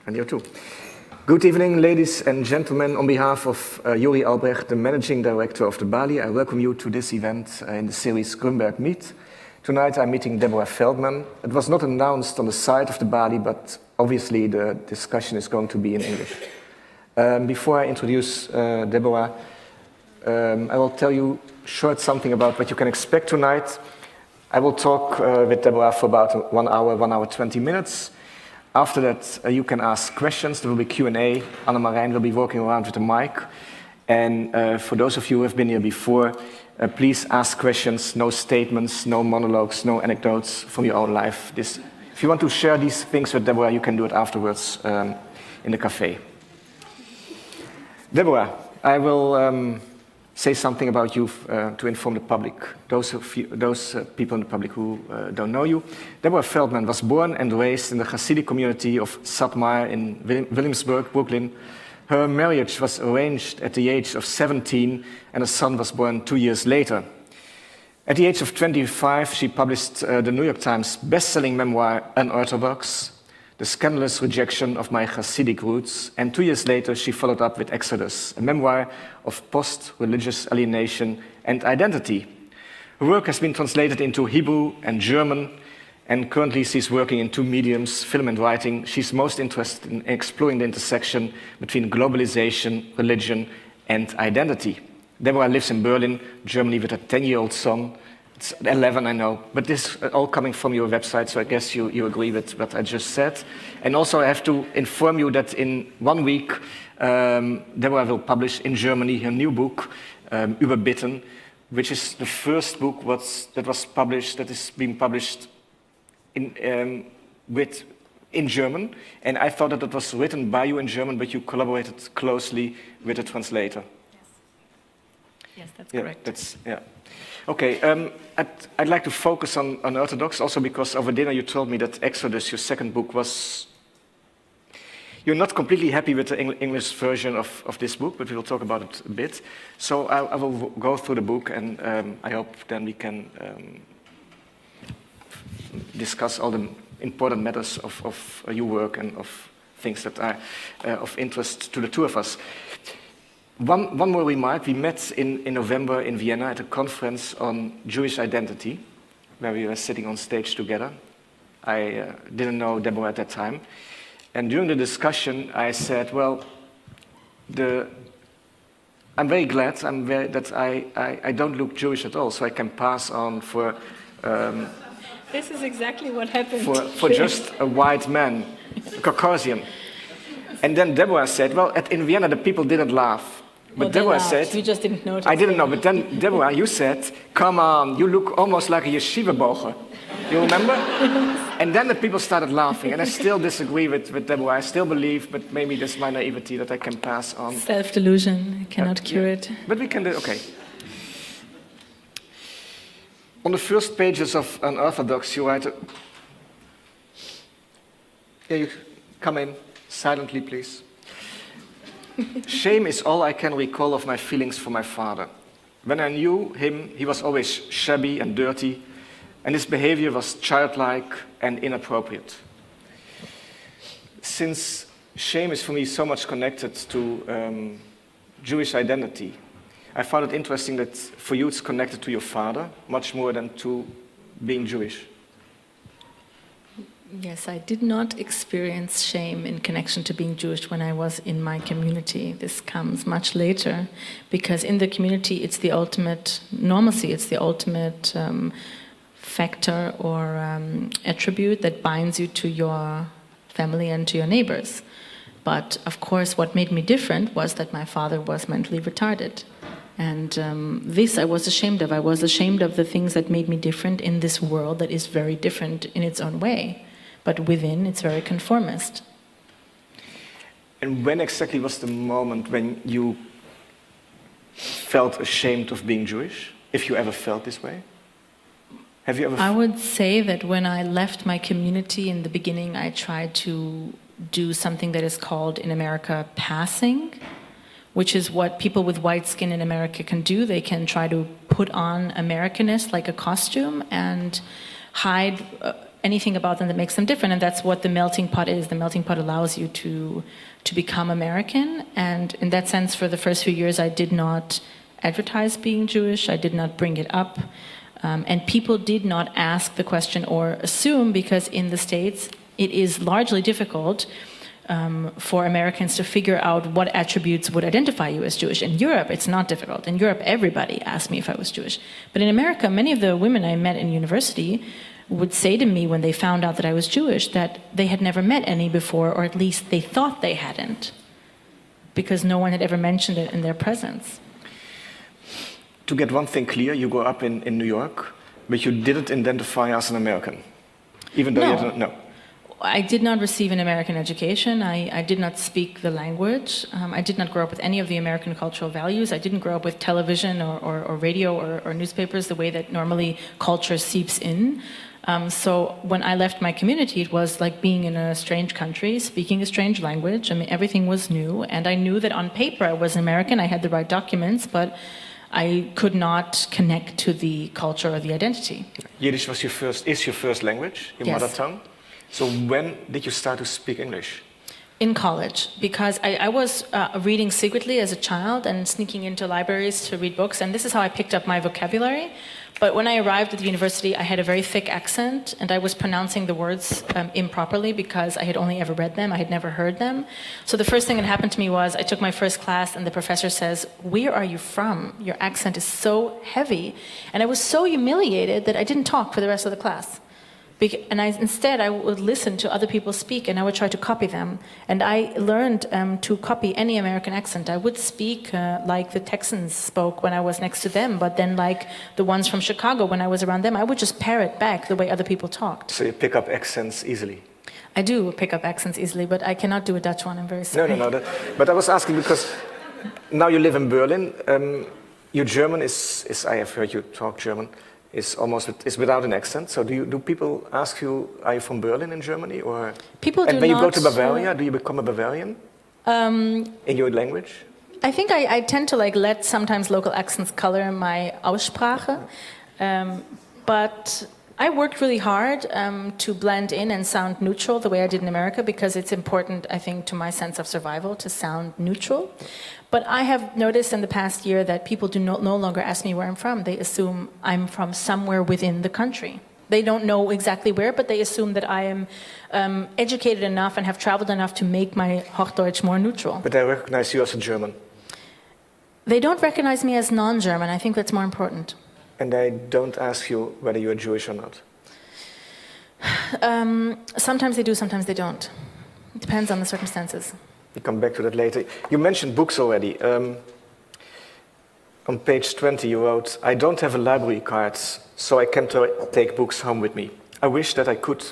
And you too. Good evening, ladies and gentlemen. On behalf of Juri Albrecht, the managing director of the Bali, I welcome you to this event in the series Grunberg Meet. Tonight I'm meeting Deborah Feldman. It was not announced on the site of the Bali, but obviously the discussion is going to be in English. Before I introduce Deborah, I will tell you short something about what you can expect tonight. I will talk with Deborah for about 1 hour 20 minutes. After that, you can ask questions. There will be Q&A. Anne-Marijn will be walking around with a mic. And for those of you who have been here before, please ask questions, no statements, no monologues, no anecdotes from your own life. If you want to share these things with Deborah, you can do it afterwards in the cafe. Deborah, I will say something about you to inform the public, those people in the public who don't know you. Deborah Feldman was born and raised in the Hasidic community of Satmar in Williamsburg, Brooklyn. Her marriage was arranged at the age of 17 and a son was born 2 years later. At the age of 25, she published the New York Times best-selling memoir, Unorthodox, The Scandalous Rejection of My Chassidic Roots, and 2 years later she followed up with Exodus, a memoir of post-religious alienation and identity. Her work has been translated into Hebrew and German, and currently she's working in 2 mediums, film and writing. She's most interested in exploring the intersection between globalization, religion, and identity. Deborah lives in Berlin, Germany, with a 10-year-old son. It's 11, I know, but this is all coming from your website, so I guess you agree with what I just said. And also I have to inform you that in 1 week, Deborah will publish in Germany her new book, Überbitten, which is the first book that is being published in German. And I thought that it was written by you in German, but you collaborated closely with the translator. Yes, that's correct. Okay, I'd like to focus on Unorthodox, also because over dinner you told me that Exodus, your second book, you're not completely happy with the English version of this book, but we will talk about it a bit. So I will go through the book, and I hope then we can discuss all the important matters of your work and of things that are of interest to the two of us. One more remark. We met in November in Vienna at a conference on Jewish identity, where we were sitting on stage together. I didn't know Deborah at that time. And during the discussion, I said, well, I'm very glad that I don't look Jewish at all, so I can pass on for... This is exactly what happened. For just a white man, a Caucasian. And then Deborah said, well, in Vienna, the people didn't laugh. But Deborah said... You just didn't notice. I didn't know, but then Deborah, you said, come on, you look almost like a yeshiva boger. You remember? And then the people started laughing, and I still disagree with Deborah. I still believe, but maybe this is my naivety, that I can pass on. Self-delusion, I cannot cure it. But we can do, okay. On the first pages of Unorthodox, you write... Yeah, you come in, silently, please. Shame is all I can recall of my feelings for my father. When I knew him, he was always shabby and dirty, and his behavior was childlike and inappropriate. Since shame is for me so much connected to Jewish identity, I found it interesting that for you it's connected to your father, much more than to being Jewish. Yes, I did not experience shame in connection to being Jewish when I was in my community. This comes much later, because in the community it's the ultimate normalcy, it's the ultimate factor or attribute that binds you to your family and to your neighbors. But of course what made me different was that my father was mentally retarded. And this I was ashamed of. I was ashamed of the things that made me different in this world that is very different in its own way. But within, it's very conformist. And when exactly was the moment when you felt ashamed of being Jewish, if you ever felt this way? Have you ever? I would say that when I left my community in the beginning, I tried to do something that is called in America passing, which is what people with white skin in America can do. They can try to put on Americanness like a costume and hide anything about them that makes them different, and that's what the melting pot is. The melting pot allows you to become American, and in that sense, for the first few years, I did not advertise being Jewish. I did not bring it up, and people did not ask the question or assume, because in the States, it is largely difficult for Americans to figure out what attributes would identify you as Jewish. In Europe, it's not difficult. In Europe, everybody asked me if I was Jewish. But in America, many of the women I met in university would say to me when they found out that I was Jewish that they had never met any before, or at least they thought they hadn't, because no one had ever mentioned it in their presence. To get one thing clear, you grew up in New York, but you didn't identify as an American, even though you didn't know. I did not receive an American education. I did not speak the language. I did not grow up with any of the American cultural values. I didn't grow up with television or radio or newspapers the way that normally culture seeps in. So when I left my community, it was like being in a strange country, speaking a strange language. I mean, everything was new. And I knew that on paper I was American. I had the right documents, but I could not connect to the culture or the identity. Yiddish is your first language, your mother tongue. So when did you start to speak English? In college, because I was reading secretly as a child and sneaking into libraries to read books, and this is how I picked up my vocabulary. But when I arrived at the university, I had a very thick accent, and I was pronouncing the words improperly because I had only ever read them, I had never heard them. So the first thing that happened to me was I took my first class, and the professor says, "Where are you from? Your accent is so heavy." And I was so humiliated that I didn't talk for the rest of the class. And instead, I would listen to other people speak, and I would try to copy them. And I learned to copy any American accent. I would speak like the Texans spoke when I was next to them, but then like the ones from Chicago when I was around them, I would just parrot back the way other people talked. So you pick up accents easily? I do pick up accents easily, but I cannot do a Dutch one. I'm very sorry. No. But I was asking because now you live in Berlin. Your German is, I have heard you talk German, is without an accent. So do people ask you, are you from Berlin in Germany, or? People do not. And when you go to Bavaria, do you become a Bavarian in your language? I think I tend to like let sometimes local accents color my Aussprache, but I worked really hard to blend in and sound neutral the way I did in America, because it's important, I think, to my sense of survival to sound neutral. But I have noticed in the past year that people do no longer ask me where I'm from. They assume I'm from somewhere within the country. They don't know exactly where, but they assume that I am educated enough and have traveled enough to make my Hochdeutsch more neutral. But they recognize you as a German. They don't recognize me as non-German. I think that's more important. And they don't ask you whether you're Jewish or not? Sometimes they do, sometimes they don't. It depends on the circumstances. We'll come back to that later. You mentioned books already. On page 20 you wrote, "I don't have a library card, so I can't take books home with me. I wish that I could,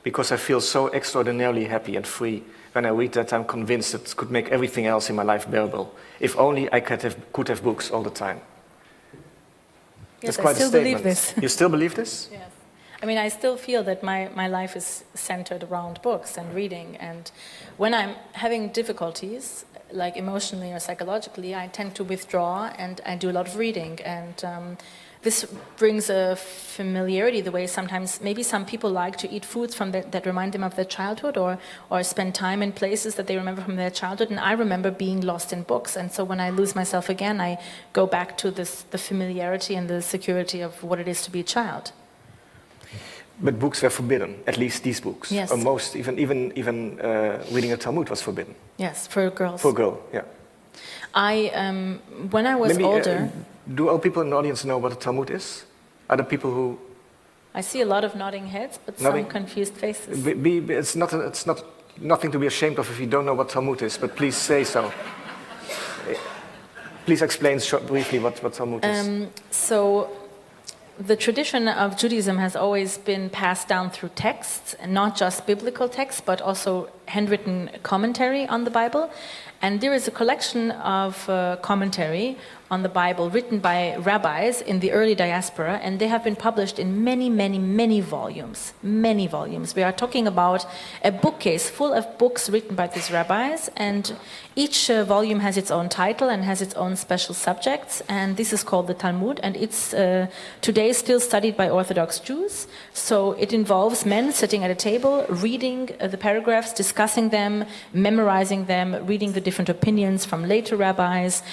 because I feel so extraordinarily happy and free. When I read that, I'm convinced it could make everything else in my life bearable. If only I could have books all the time." Yes, That's quite I still a statement. believe this. You still believe this? Yes. I mean, I still feel that my life is centered around books and reading. And when I'm having difficulties, like emotionally or psychologically, I tend to withdraw and I do a lot of reading. And this brings a familiarity the way sometimes maybe some people like to eat foods that remind them of their childhood, or spend time in places that they remember from their childhood. And I remember being lost in books. And so when I lose myself again, I go back to the familiarity and the security of what it is to be a child. But books were forbidden, at least these books. Yes. Or most, even reading a Talmud was forbidden. Yes, for girls. For a girl, yeah. When I was older... Do all people in the audience know what a Talmud is? Are there people who... I see a lot of nodding heads, but some confused faces. It's not nothing to be ashamed of if you don't know what Talmud is, but please say so. Please explain briefly what Talmud is. So the tradition of Judaism has always been passed down through texts, and not just biblical texts, but also handwritten commentary on the Bible. And there is a collection of commentary on the Bible written by rabbis in the early diaspora, and they have been published in many, many, many volumes. Many volumes. We are talking about a bookcase full of books written by these rabbis, and each volume has its own title and has its own special subjects, and this is called the Talmud, and it's today still studied by Orthodox Jews. So it involves men sitting at a table, reading the paragraphs, discussing them, memorizing them, reading the different opinions from later rabbis,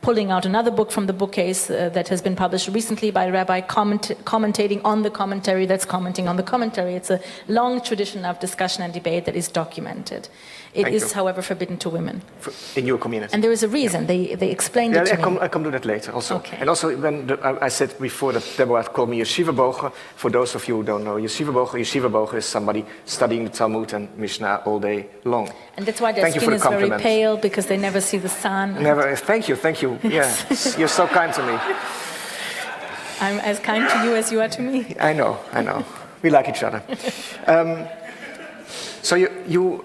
pulling out another book from the bookcase that has been published recently by a rabbi, commentating on the commentary that's commenting on the commentary. It's a long tradition of discussion and debate that is documented. It is, however, forbidden to women. In your community. And there is a reason. They explained it to me. I come to that later also. Okay. And also, when I said before that Deborah called me yeshiva boger, for those of you who don't know, yeshiva boger is somebody studying the Talmud and Mishnah all day long. And that's why their skin is very pale, because they never see the sun. Never. Thank you. Yeah, you're so kind to me. I'm as kind to you as you are to me. I know. We like each other. So you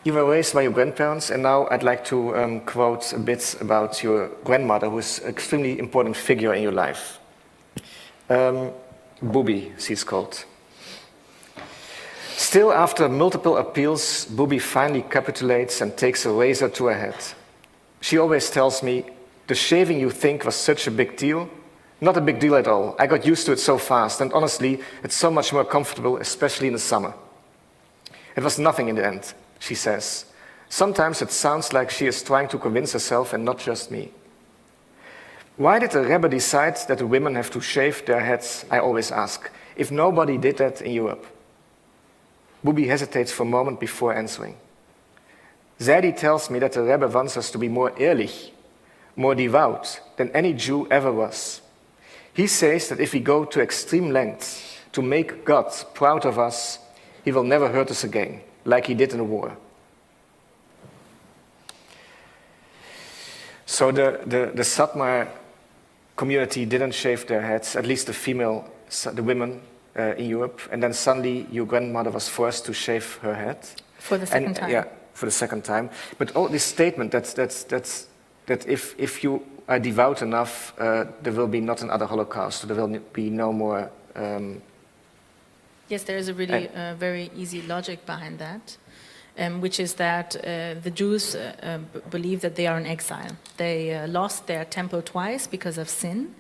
were raised by your grandparents, and now I'd like to quote a bit about your grandmother, who is an extremely important figure in your life. Bubi, she's called. Still, after multiple appeals, Bubi finally capitulates and takes a razor to her head. She always tells me, the shaving you think was such a big deal? Not a big deal at all. I got used to it so fast, and honestly, it's so much more comfortable, especially in the summer. It was nothing in the end, she says. Sometimes it sounds like she is trying to convince herself and not just me. Why did the Rebbe decide that the women have to shave their heads, I always ask, if nobody did that in Europe? Bubi hesitates for a moment before answering. Zaidi tells me that the Rebbe wants us to be more ehrlich, more devout than any Jew ever was. He says that if we go to extreme lengths to make God proud of us, he will never hurt us again, like he did in the war. So the Satmar community didn't shave their heads, at least the women in Europe, and then suddenly your grandmother was forced to shave her head. For the second time. Yeah, for the second time. But all this statement that if you are devout enough, there will be not another Holocaust, there will be no more... Yes, there is a really very easy logic behind that, which is that the Jews believe that they are in exile. They lost their temple twice because of sin,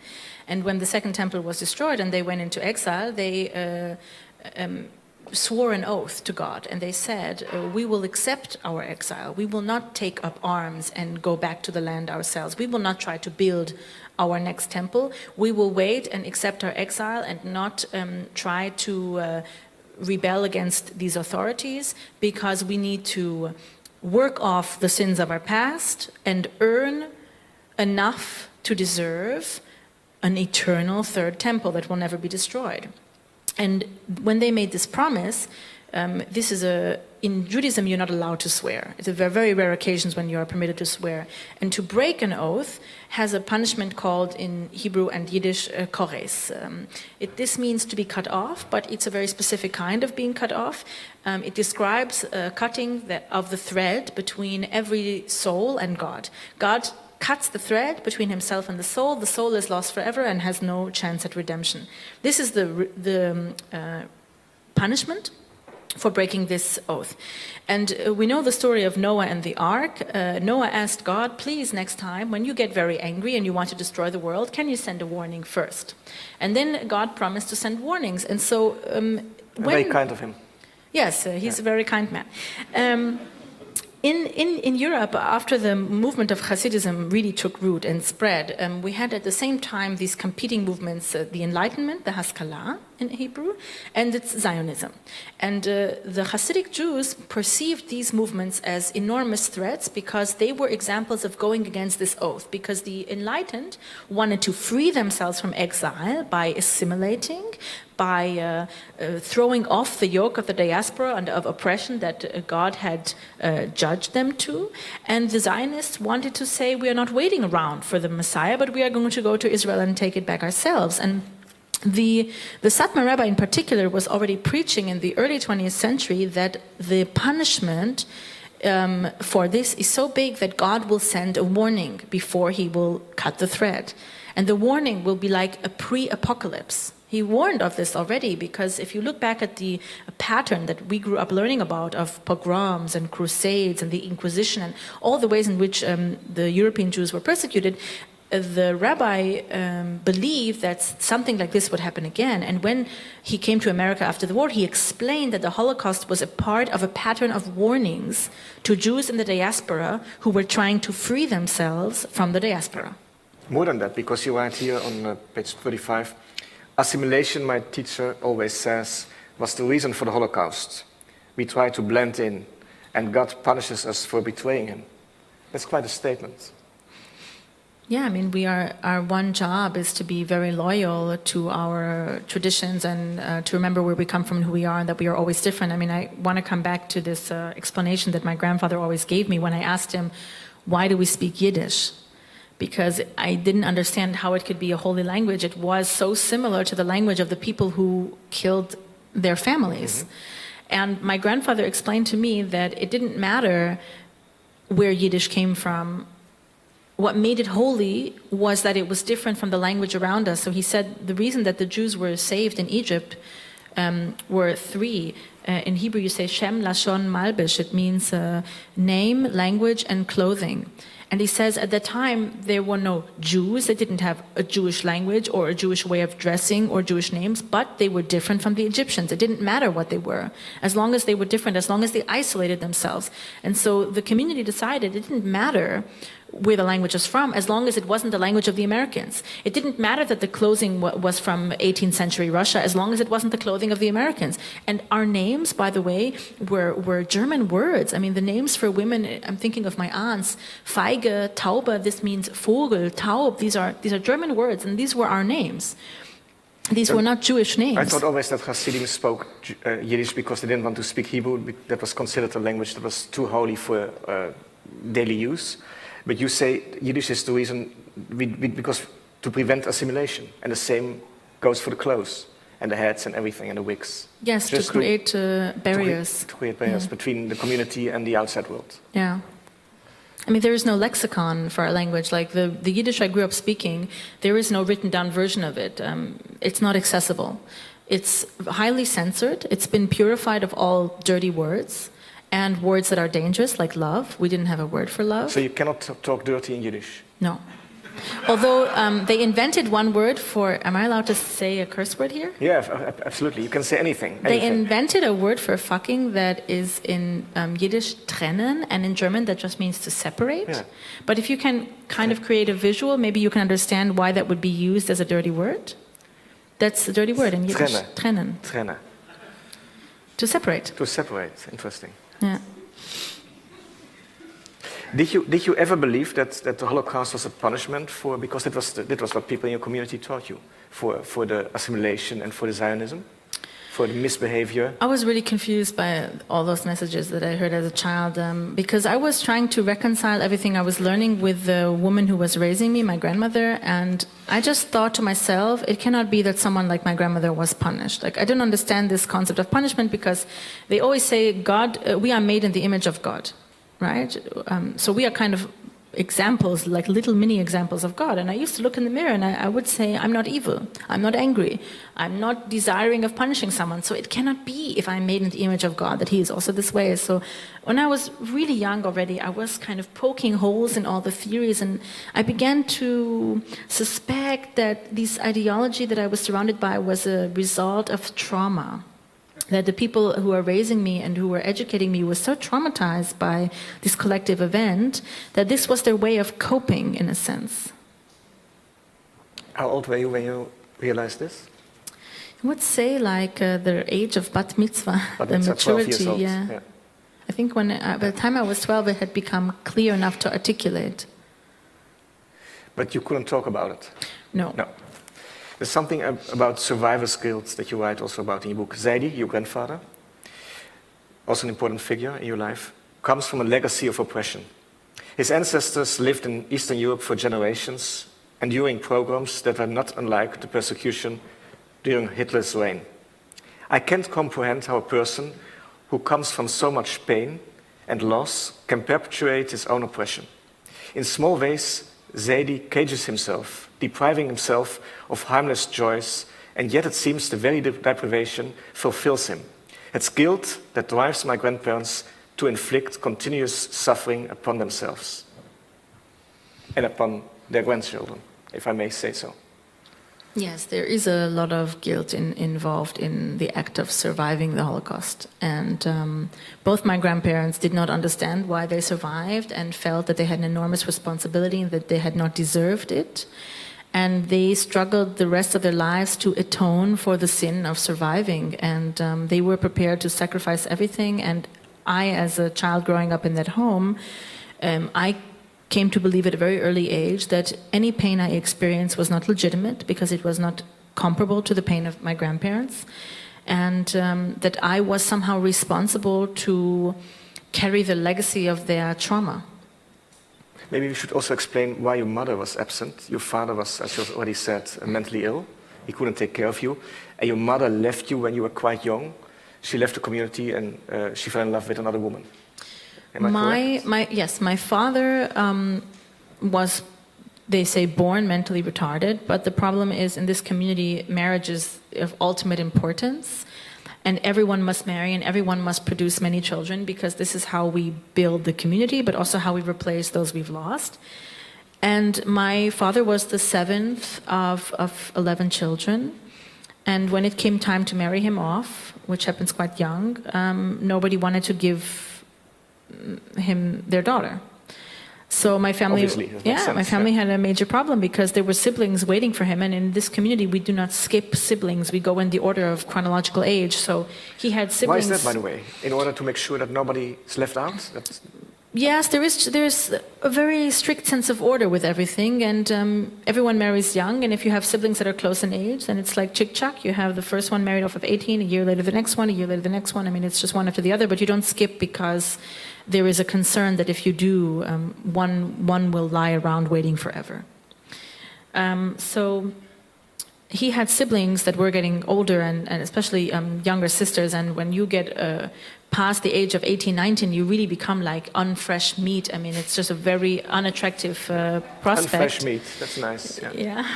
and when the second temple was destroyed and they went into exile, they swore an oath to God, and they said, we will accept our exile. We will not take up arms and go back to the land ourselves. We will not try to build our next temple. We will wait and accept our exile and not try to rebel against these authorities, because we need to work off the sins of our past and earn enough to deserve an eternal third temple that will never be destroyed. And when they made this promise, in Judaism you're not allowed to swear. It's a very rare occasions when you are permitted to swear. And to break an oath has a punishment called in Hebrew and Yiddish kores. This means to be cut off, but it's a very specific kind of being cut off. It describes cutting of the thread between every soul and God. God cuts the thread between himself and the soul is lost forever and has no chance at redemption. This is the punishment for breaking this oath. And we know the story of Noah and the ark. Noah asked God, please, next time, when you get very angry and you want to destroy the world, can you send a warning first? And then God promised to send warnings. And so... very kind of him. Yes, he's a very kind man. In Europe, after the movement of Hasidism really took root and spread, we had at the same time these competing movements, the Enlightenment, the Haskalah in Hebrew, and it's Zionism. And the Hasidic Jews perceived these movements as enormous threats because they were examples of going against this oath, because the Enlightened wanted to free themselves from exile by assimilating, by throwing off the yoke of the diaspora and of oppression that God had judged them to. And the Zionists wanted to say, we are not waiting around for the Messiah, but we are going to go to Israel and take it back ourselves. And the Satmar Rebbe in particular was already preaching in the early 20th century that the punishment for this is so big that God will send a warning before he will cut the thread. And the warning will be like a pre-apocalypse. He warned of this already, because if you look back at the pattern that we grew up learning about of pogroms and crusades and the Inquisition and all the ways in which the European Jews were persecuted, the rabbi believed that something like this would happen again. And when he came to America after the war, he explained that the Holocaust was a part of a pattern of warnings to Jews in the diaspora who were trying to free themselves from the diaspora. More than that, because you write here on page 35, assimilation, my teacher always says, was the reason for the Holocaust. We try to blend in, and God punishes us for betraying him. That's quite a statement. Yeah, I mean, our one job is to be very loyal to our traditions and to remember where we come from and who we are, and that we are always different. I mean, I want to come back to this explanation that my grandfather always gave me when I asked him, why do we speak Yiddish? Because I didn't understand how it could be a holy language. It was so similar to the language of the people who killed their families. Mm-hmm. And my grandfather explained to me that it didn't matter where Yiddish came from. What made it holy was that it was different from the language around us. So he said the reason that the Jews were saved in Egypt were three. In Hebrew you say Shem, Lashon, Malbish. It means name, language, and clothing. And he says at that time there were no Jews. They didn't have a Jewish language or a Jewish way of dressing or Jewish names, but they were different from the Egyptians. It didn't matter what they were, as long as they were different, as long as they isolated themselves. And so the community decided it didn't matter where the language was from, as long as it wasn't the language of the Americans. It didn't matter that the clothing was from 18th century Russia, as long as it wasn't the clothing of the Americans. And our names, by the way, were German words. I mean, the names for women, I'm thinking of my aunts, Feige, Taube, this means Vogel, Taub, these are German words, and these were our names. These were not Jewish names. I thought always that Hasidim spoke Yiddish because they didn't want to speak Hebrew. That was considered a language that was too holy for daily use. But you say Yiddish is the reason, because to prevent assimilation. And the same goes for the clothes and the hats and everything and the wigs. Yes, just to create barriers. To create barriers between the community and the outside world. Yeah. I mean, there is no lexicon for our language. Like the Yiddish I grew up speaking, there is no written down version of it. It's not accessible. It's highly censored. It's been purified of all dirty words. And words that are dangerous, like love. We didn't have a word for love. So you cannot talk dirty in Yiddish? No. Although they invented one word for... Am I allowed to say a curse word here? Yeah, absolutely. You can say anything. They invented a word for fucking that is in Yiddish trennen, and in German that just means to separate. Yeah. But if you can kind of create a visual, maybe you can understand why that would be used as a dirty word. That's a dirty word in Yiddish. Trennen. Trennen. To separate. To separate. Interesting. Yeah. Did you ever believe that the Holocaust was a punishment because that was what people in your community taught you for the assimilation and for the Zionism, for the misbehavior? I was really confused by all those messages that I heard as a child because I was trying to reconcile everything I was learning with the woman who was raising me, my grandmother, and I just thought to myself, it cannot be that someone like my grandmother was punished. Like, I don't understand this concept of punishment because they always say God, we are made in the image of God, right? So we are kind of examples, like little mini examples of God. And I used to look in the mirror and I would say, I'm not evil, I'm not angry, I'm not desiring of punishing someone. So it cannot be, if I'm made in the image of God, that he is also this way. So when I was really young already, I was kind of poking holes in all the theories, and I began to suspect that this ideology that I was surrounded by was a result of trauma. That the people who are raising me and who were educating me were so traumatized by this collective event that this was their way of coping, in a sense. How old were you when you realized this? I would say like the age of bat mitzvah, the maturity. 12 years old. Yeah. I think when by the time I was 12, it had become clear enough to articulate. But you couldn't talk about it? No. There's something about survivor's guilt that you write also about in your book. Zaidi, your grandfather, also an important figure in your life, comes from a legacy of oppression. His ancestors lived in Eastern Europe for generations, enduring pogroms that were not unlike the persecution during Hitler's reign. I can't comprehend how a person who comes from so much pain and loss can perpetuate his own oppression. In small ways, Zaidi cages himself, depriving himself of harmless joys, and yet it seems the very deprivation fulfills him. It's guilt that drives my grandparents to inflict continuous suffering upon themselves and upon their grandchildren, if I may say so. Yes, there is a lot of guilt involved in the act of surviving the Holocaust. And both my grandparents did not understand why they survived and felt that they had an enormous responsibility and that they had not deserved it. And they struggled the rest of their lives to atone for the sin of surviving. And they were prepared to sacrifice everything. And I, as a child growing up in that home, I came to believe at a very early age that any pain I experienced was not legitimate because it was not comparable to the pain of my grandparents, and that I was somehow responsible to carry the legacy of their trauma. Maybe we should also explain why your mother was absent. Your father was, as you already said, mentally ill. He couldn't take care of you. And your mother left you when you were quite young. She left the community and she fell in love with another woman. Yes, my father was, they say, born mentally retarded, but the problem is in this community, marriage is of ultimate importance, and everyone must marry and everyone must produce many children because this is how we build the community, but also how we replace those we've lost. And my father was the seventh of 11 children, and when it came time to marry him off, which happens quite young, nobody wanted to give him their daughter. So my family, my family had a major problem because there were siblings waiting for him, and in this community we do not skip siblings. We go in the order of chronological age. So he had siblings. Why is that, by the way? In order to make sure that nobody is left out? Yes, there's a very strict sense of order with everything, and everyone marries young, and if you have siblings that are close in age, then it's like chick-chack. You have the first one married off of 18, a year later the next one, a year later the next one. I mean, it's just one after the other, but you don't skip because there is a concern that if you do, one will lie around waiting forever. So he had siblings that were getting older, and especially younger sisters, and when you get past the age of 18, 19, you really become like unfresh meat. I mean, it's just a very unattractive prospect. Unfresh meat, that's nice. Yeah.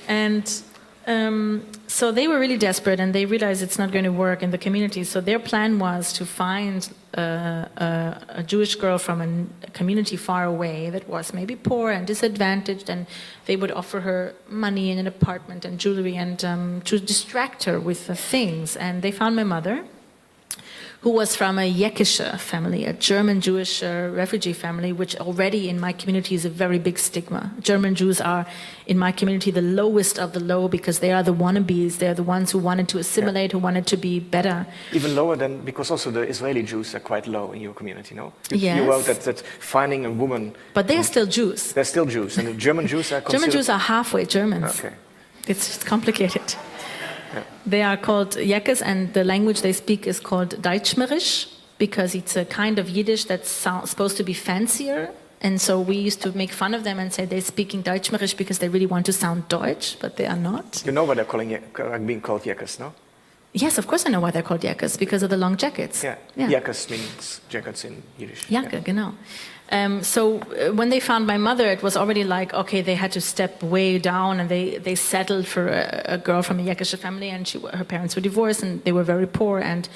And so they were really desperate, and they realized it's not going to work in the community. So their plan was to find a Jewish girl from a community far away that was maybe poor and disadvantaged, and they would offer her money and an apartment and jewelry and to distract her with things. And they found my mother, who was from a Jekische family, a German Jewish refugee family, which already in my community is a very big stigma. German Jews are, in my community, the lowest of the low because they are the wannabes. They're the ones who wanted to assimilate, who wanted to be better. Even lower than, because also the Israeli Jews are quite low in your community, no? Yes. You wrote that finding a woman... But they're still Jews. They're still Jews, and the German Jews are considered... German Jews are halfway Germans. Okay. It's complicated. Yeah. They are called Jekes, and the language they speak is called Deutschmerisch because it's a kind of Yiddish that's supposed to be fancier. And so we used to make fun of them and say they're speaking Deutschmerisch because they really want to sound Deutsch, but they are not. You know why they're being called Jekes, no? Yes, of course I know why they're called Jekes, because of the long jackets. Yeah, Jekes means jackets in Yiddish. Jacke, genau. So when they found my mother, it was already like, okay, they had to step way down, and they settled for a girl from a Jekische family, and her parents were divorced, and they were very poor, and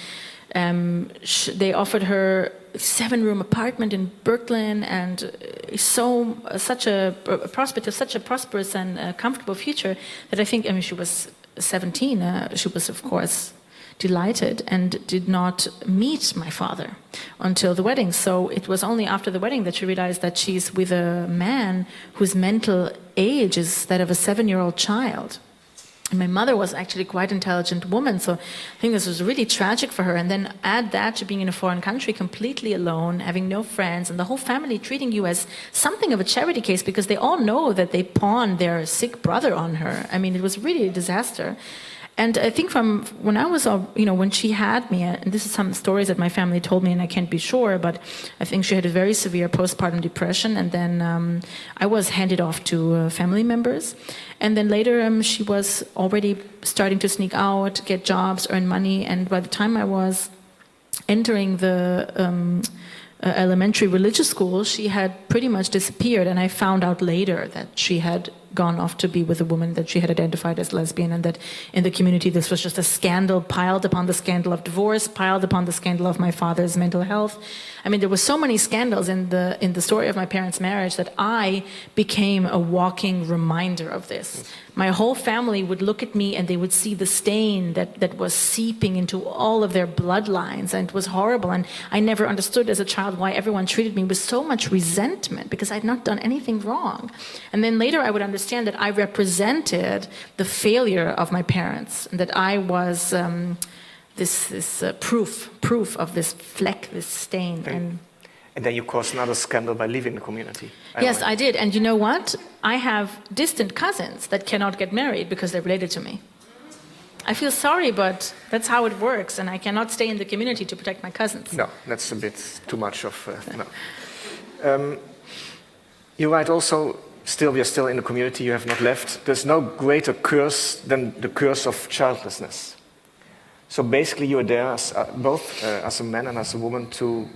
they offered her a 7-room apartment in Brooklyn, and such a prospect of such a prosperous and comfortable future that I think, she was 17, she was, of course, delighted and did not meet my father until the wedding. So it was only after the wedding that she realized that she's with a man whose mental age is that of a 7-year-old child. And my mother was actually quite an intelligent woman, so I think this was really tragic for her. And then add that to being in a foreign country, completely alone, having no friends, and the whole family treating you as something of a charity case because they all know that they pawned their sick brother on her. I mean, it was really a disaster. And I think from when I was, when she had me, and this is some stories that my family told me, and I can't be sure, but I think she had a very severe postpartum depression, and then I was handed off to family members. And then later she was already starting to sneak out, get jobs, earn money, and by the time I was entering the elementary religious school, she had pretty much disappeared, and I found out later that she had gone off to be with a woman that she had identified as lesbian, and that in the community this was just a scandal piled upon the scandal of divorce, piled upon the scandal of my father's mental health. I mean, there were so many scandals in the story of my parents' marriage that I became a walking reminder of this. My whole family would look at me and they would see the stain that was seeping into all of their bloodlines, and it was horrible. And I never understood as a child why everyone treated me with so much resentment, because I'd not done anything wrong. And then later I would understand that I represented the failure of my parents, and that I was this proof of this fleck, this stain. And then you caused another scandal by leaving the community. Yes, I did. And you know what? I have distant cousins that cannot get married because they're related to me. I feel sorry, but that's how it works, and I cannot stay in the community to protect my cousins. No, that's a bit too much of... no. You write also, we are still in the community, you have not left. There's no greater curse than the curse of childlessness. So basically you are there as, both as a man and as a woman to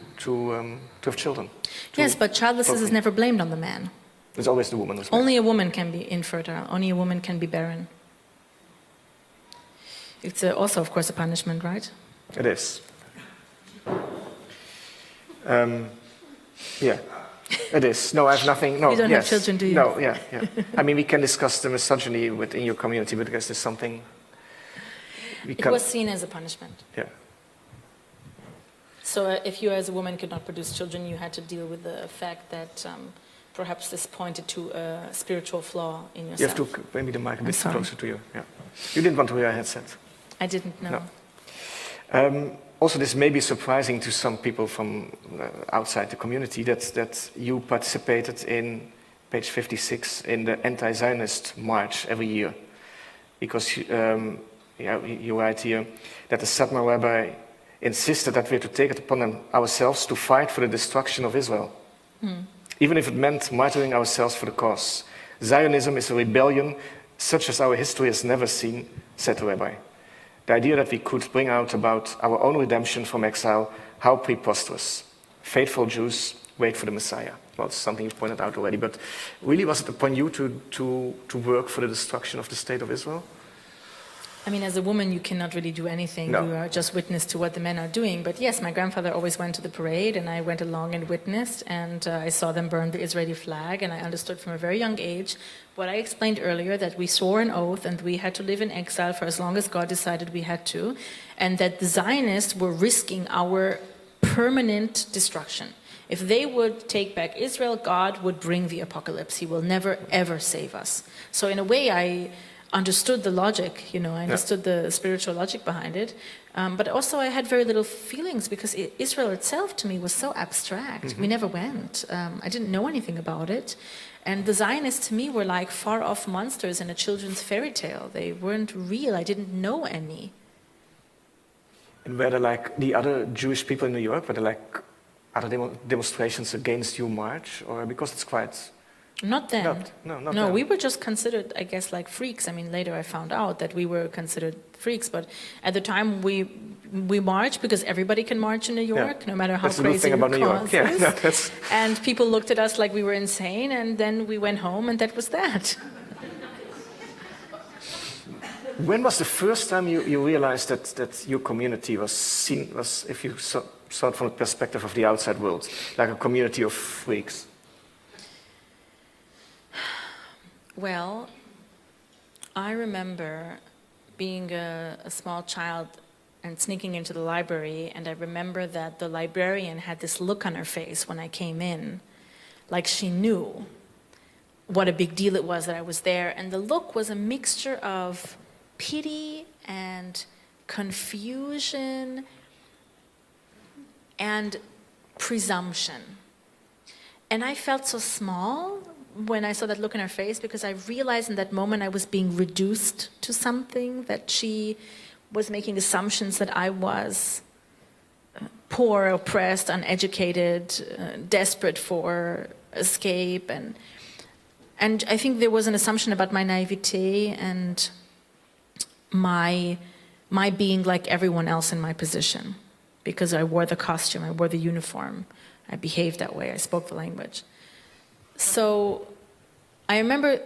have children. Yes, but childlessness is never blamed on the man. It's always the woman who's blamed. Only a woman can be infertile. Only a woman can be barren. It's also, of course, a punishment, right? It is. Yeah, it is. No, I have nothing. No, you don't have children, do you? No, yeah. I mean, we can discuss the misogyny within your community, but I guess there's something... It was seen as a punishment. Yeah. So if you as a woman could not produce children, you had to deal with the fact that perhaps this pointed to a spiritual flaw in yourself. You have to maybe the mic a bit closer to you. Yeah. You didn't want to wear a headset. I didn't know. No. Also, this may be surprising to some people from outside the community that you participated in, page 56, in the Anti-Zionist march every year. Because you write here that the Satmar rabbi insisted that we had to take it upon ourselves to fight for the destruction of Israel. Even if it meant martyring ourselves for the cause. Zionism is a rebellion such as our history has never seen, said the rabbi. The idea that we could bring out about our own redemption from exile, how preposterous. Faithful Jews wait for the Messiah. Well, it's something you've pointed out already, but really was it upon you to work for the destruction of the state of Israel? I mean, as a woman, you cannot really do anything. No. You are just witness to what the men are doing. But yes, my grandfather always went to the parade, and I went along and witnessed, and I saw them burn the Israeli flag, and I understood from a very young age what I explained earlier, that we swore an oath, and we had to live in exile for as long as God decided we had to, and that the Zionists were risking our permanent destruction. If they would take back Israel, God would bring the apocalypse. He will never, ever save us. So in a way, I understood the logic, I understood the spiritual logic behind it. But also I had very little feelings because Israel itself to me was so abstract. We never went. I didn't know anything about it. And the Zionists to me were like far-off monsters in a children's fairy tale. They weren't real. I didn't know any. And were there like the other Jewish people in New York, were there like other demonstrations against you march? Or because it's quite... Not then. Not no, then. we were just considered, I guess, like freaks. I mean, later I found out that we were considered freaks, but at the time we marched because everybody can march in New York, no matter how that's crazy the good thing your about New York. cause Yeah, is. And people looked at us like we were insane, and then we went home, and that was that. When was the first time you realized that your community was seen, if you saw it from the perspective of the outside world, like a community of freaks? Well, I remember being a small child and sneaking into the library, and I remember that the librarian had this look on her face when I came in, like she knew what a big deal it was that I was there, and the look was a mixture of pity and confusion and presumption. And I felt so small when I saw that look in her face, because I realized in that moment I was being reduced to something, that she was making assumptions that I was poor, oppressed, uneducated, desperate for escape, and I think there was an assumption about my naivete and my being like everyone else in my position. because I wore the costume, I wore the uniform, I behaved that way, I spoke the language. So I remember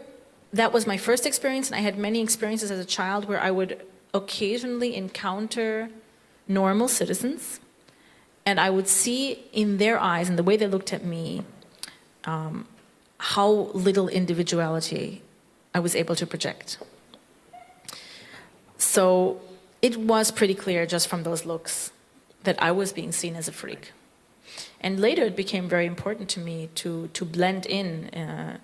that was my first experience, and I had many experiences as a child where I would occasionally encounter normal citizens, and I would see in their eyes and the way they looked at me how little individuality I was able to project. So it was pretty clear just from those looks that I was being seen as a freak. And later it became very important to me to blend in,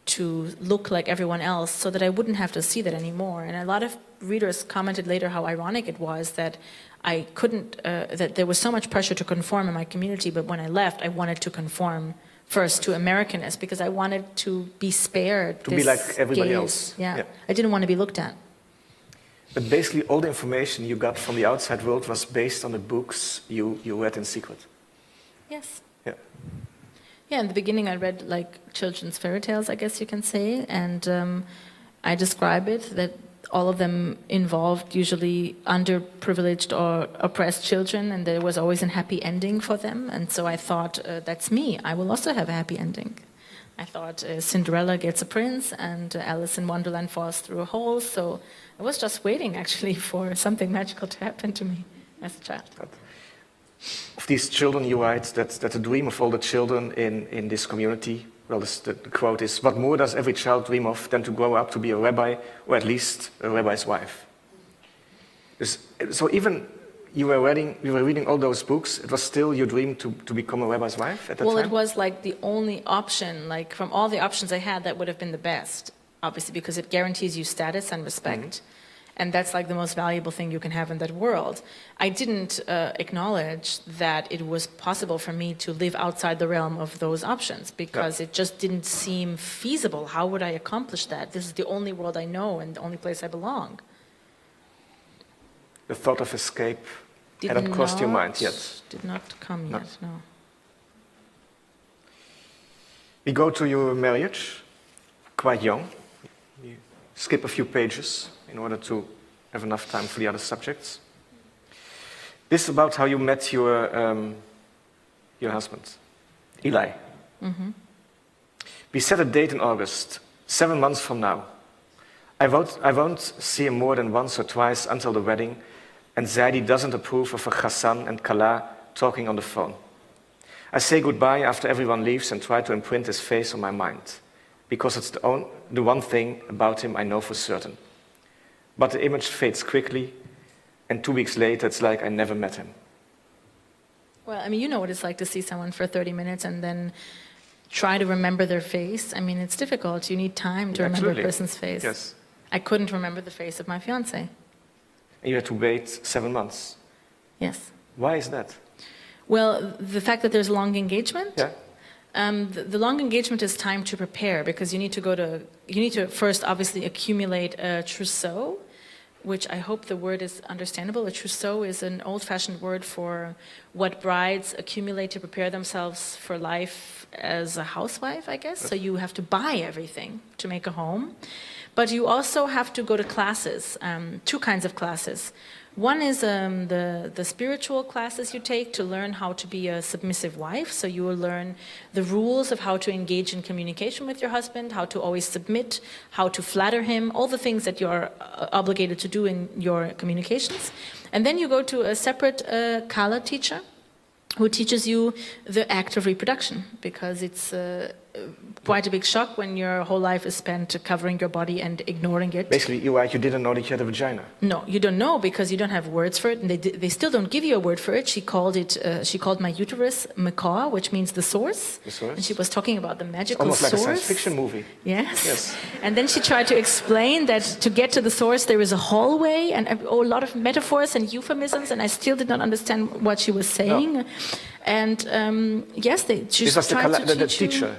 to look like everyone else so that I wouldn't have to see that anymore. And a lot of readers commented later how ironic it was that I couldn't, that there was so much pressure to conform in my community, but when I left, I wanted to conform first to Americanness because I wanted to be spared. To be like everybody else. Yeah. I didn't want to be looked at. But basically all the information you got from the outside world was based on the books you read in secret. Yes. Yeah. Yeah, in the beginning I read like children's fairy tales, I guess you can say, and I describe it that all of them involved usually underprivileged or oppressed children, and there was always a happy ending for them, and so I thought, that's me, I will also have a happy ending. I thought Cinderella gets a prince and Alice in Wonderland falls through a hole, so I was just waiting actually for something magical to happen to me as a child. Of these children, you write that the dream of all the children in this community, well, the quote is, what more does every child dream of than to grow up to be a rabbi, or at least a rabbi's wife? So even you were reading all those books, it was still your dream to become a rabbi's wife at that time? Well, it was like the only option, like from all the options I had, that would have been the best, obviously, because it guarantees you status and respect. Mm-hmm. And that's like the most valuable thing you can have in that world. I didn't acknowledge that it was possible for me to live outside the realm of those options because it just didn't seem feasible. How would I accomplish that? This is the only world I know and the only place I belong. The thought of escape hadn't crossed your mind yet? Did not come yet, no. We go to your marriage, quite young. You skip a few pages in order to have enough time for the other subjects. This is about how you met your husband, Eli. Mm-hmm. We set a date in August, 7 months from now. I won't see him more than once or twice until the wedding, and Zaidi doesn't approve of a Hassan and Kala talking on the phone. I say goodbye after everyone leaves and try to imprint his face on my mind, because it's the one thing about him I know for certain. But the image fades quickly, and 2 weeks later, it's like I never met him. Well, I mean, you know what it's like to see someone for 30 minutes and then try to remember their face. I mean, it's difficult. You need time to remember a person's face. Yes. I couldn't remember the face of my fiancé. And you had to wait 7 months. Yes. Why is that? Well, the fact that there's a long engagement. Yeah. The long engagement is time to prepare because you need to first obviously accumulate a trousseau, which I hope the word is understandable. A trousseau is an old-fashioned word for what brides accumulate to prepare themselves for life as a housewife, I guess. So you have to buy everything to make a home. But you also have to go to classes, 2 kinds of classes. One is the spiritual classes you take to learn how to be a submissive wife. So you will learn the rules of how to engage in communication with your husband, how to always submit, how to flatter him, all the things that you're obligated to do in your communications. And then you go to a separate Kala teacher who teaches you the act of reproduction, because it's quite a big shock when your whole life is spent covering your body and ignoring it. Basically, you didn't know that you had a vagina. No, you don't know because you don't have words for it, and they still don't give you a word for it. She called my uterus Mikvah, which means the source. The source. And she was talking about the magical almost source. Almost like a science fiction movie. Yes. And then she tried to explain that to get to the source there is a hallway and a lot of metaphors and euphemisms, and I still did not understand what she was saying. No. And yes, she tried to teach the teacher.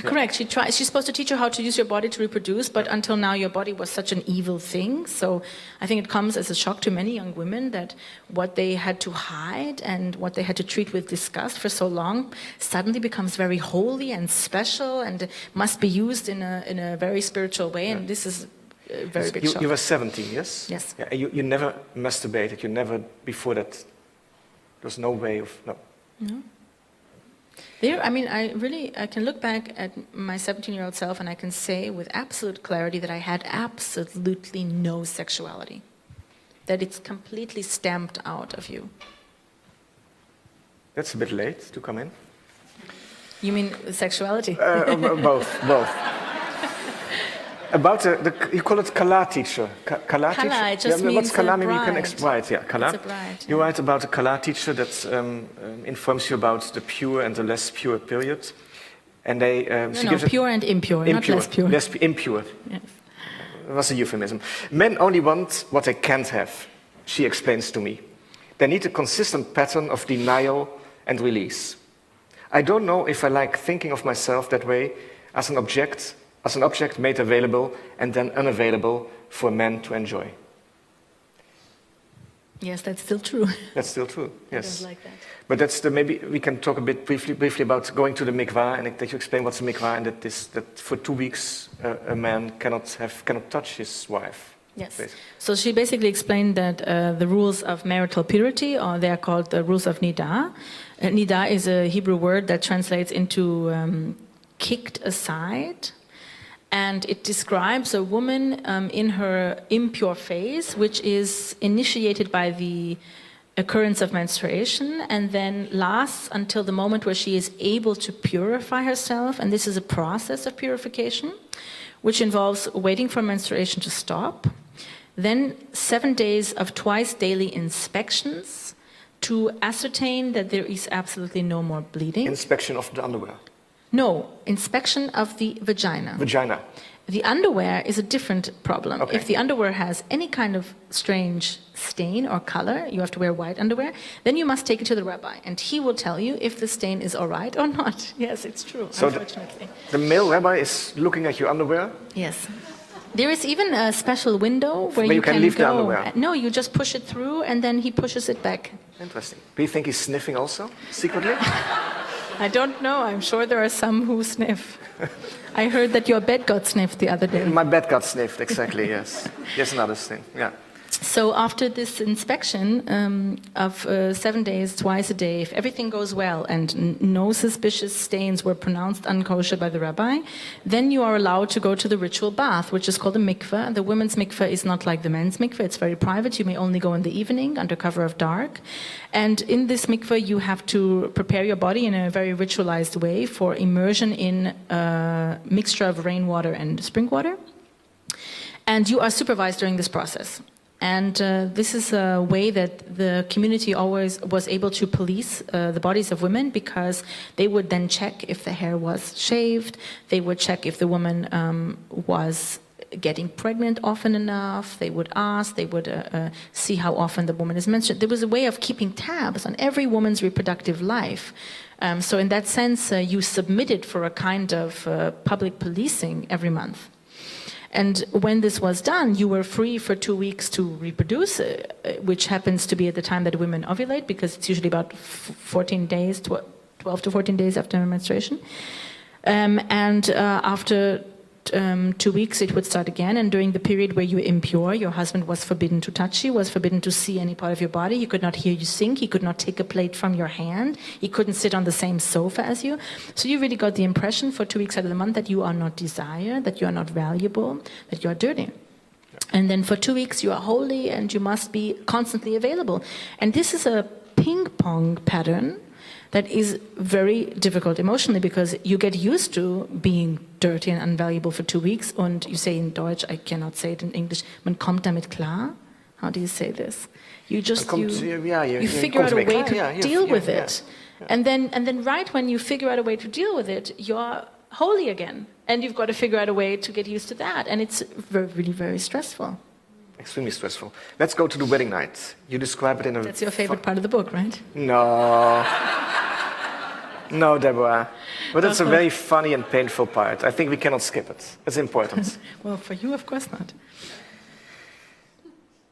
Correct. She's supposed to teach you how to use your body to reproduce, but until now your body was such an evil thing. So I think it comes as a shock to many young women that what they had to hide and what they had to treat with disgust for so long suddenly becomes very holy and special and must be used in a very spiritual way. And this is a very big shock. You were 17, yes? Yes. Yeah, you never masturbated. You never before that. There's no way of, no. No. There, I mean, I can look back at my 17-year-old self and I can say with absolute clarity that I had absolutely no sexuality. That it's completely stamped out of you. That's a bit late to come in. You mean sexuality? Both. About you call it Kala teacher. Kala teacher? Kala, it just means what's Kala mean? bride. You can right, yeah, Kala. It's a bride, You yeah. write about a Kala teacher that informs you about the pure and the less pure period. And they she gives pure and impure, not less pure. Less impure. Yes. It was a euphemism. Men only want what they can't have, she explains to me. They need a consistent pattern of denial and release. I don't know if I like thinking of myself that way as an object made available and then unavailable for men to enjoy. Yes, that's still true. That's still true, yes. I don't like that. But that's maybe we can talk a bit briefly about going to the Mikvah and that you explain what's a Mikvah and that for 2 weeks a man cannot touch his wife. Yes. Basically. So she basically explained that the rules of marital purity, or they are called the rules of nida. Nida is a Hebrew word that translates into kicked aside. And it describes a woman in her impure phase, which is initiated by the occurrence of menstruation and then lasts until the moment where she is able to purify herself. And this is a process of purification, which involves waiting for menstruation to stop, then 7 days of twice daily inspections to ascertain that there is absolutely no more bleeding. Inspection of the underwear. No, inspection of the vagina. Vagina. The underwear is a different problem. Okay. If the underwear has any kind of strange stain or color, you have to wear white underwear, then you must take it to the rabbi, and he will tell you if the stain is all right or not. Yes, it's true, So unfortunately. the male rabbi is looking at your underwear? Yes. There is even a special window where you can leave go. the underwear. No, you just push it through, and then he pushes it back. Interesting. Do you think he's sniffing also, secretly? I don't know. I'm sure there are some who sniff. I heard that your bed got sniffed the other day. My bed got sniffed, exactly, yes. Here's another thing, yeah. So after this inspection of 7 days, twice a day, if everything goes well and no suspicious stains were pronounced unkosher by the rabbi, then you are allowed to go to the ritual bath, which is called a mikvah. The women's mikvah is not like the men's mikvah. It's very private. You may only go in the evening under cover of dark. And in this mikvah, you have to prepare your body in a very ritualized way for immersion in a mixture of rainwater and spring water. And you are supervised during this process. And this is a way that the community always was able to police the bodies of women, because they would then check if the hair was shaved, they would check if the woman was getting pregnant often enough, they would ask, they would see how often the woman is menstruating. There was a way of keeping tabs on every woman's reproductive life. So in that sense, you submitted for a kind of public policing every month. And when this was done, you were free for 2 weeks to reproduce, which happens to be at the time that women ovulate, because it's usually about 14 days, 12 to 14 days after menstruation. After 2 weeks, it would start again. And during the period where you were impure, your husband was forbidden to touch you, was forbidden to see any part of your body. He could not hear you sing. He could not take a plate from your hand. He couldn't sit on the same sofa as you. So you really got the impression for 2 weeks out of the month that you are not desired, that you are not valuable, that you are dirty. And then for 2 weeks, you are holy and you must be constantly available. And this is a ping-pong pattern that is very difficult emotionally, because you get used to being dirty and unvaluable for 2 weeks. And you say in Deutsch, I cannot say it in English, man kommt damit klar. How do you say this? You just, you figure out a way to deal with it. And then right when you figure out a way to deal with it, you're holy again. And you've got to figure out a way to get used to that. And it's really very stressful. Extremely stressful. Let's go to the wedding night. You describe it in a... That's your favorite part of the book, right? No. No, Deborah. But it's a very funny and painful part. I think we cannot skip it. It's important. Well, for you, of course not.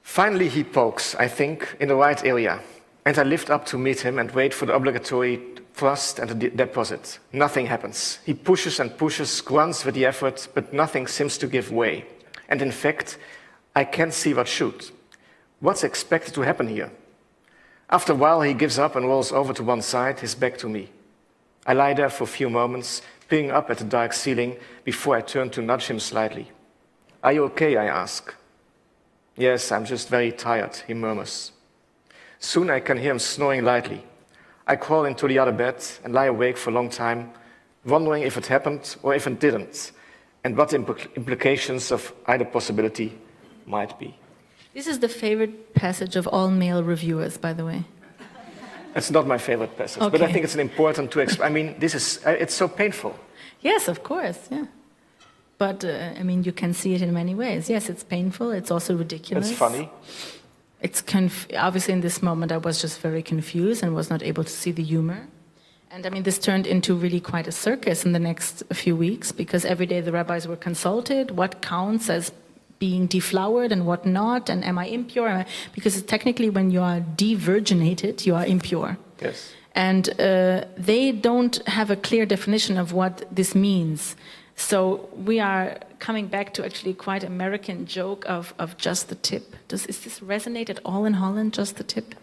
Finally, he pokes, I think, in the right area. And I lift up to meet him and wait for the obligatory thrust and the deposit. Nothing happens. He pushes and pushes, grunts with the effort, but nothing seems to give way. And in fact, I can't see what should. What's expected to happen here? After a while, he gives up and rolls over to one side, his back to me. I lie there for a few moments, peering up at the dark ceiling before I turn to nudge him slightly. Are you okay? I ask. Yes, I'm just very tired, he murmurs. Soon I can hear him snoring lightly. I crawl into the other bed and lie awake for a long time, wondering if it happened or if it didn't, and what the implications of either possibility might be. This is the favorite passage of all male reviewers, by the way. It's not my favorite passage, Okay. but I think it's an important to explain. I mean, it's so painful. Yes, of course, yeah. But, I mean, you can see it in many ways. Yes, it's painful, it's also ridiculous. It's funny. It's obviously in this moment I was just very confused and was not able to see the humor. And I mean, this turned into really quite a circus in the next few weeks, because every day the rabbis were consulted, what counts as being deflowered and what not, and am I impure? Because technically when you are de-virginated, you are impure. Yes. And they don't have a clear definition of what this means. So we are coming back to actually quite American joke of just the tip. Is this resonate at all in Holland, just the tip?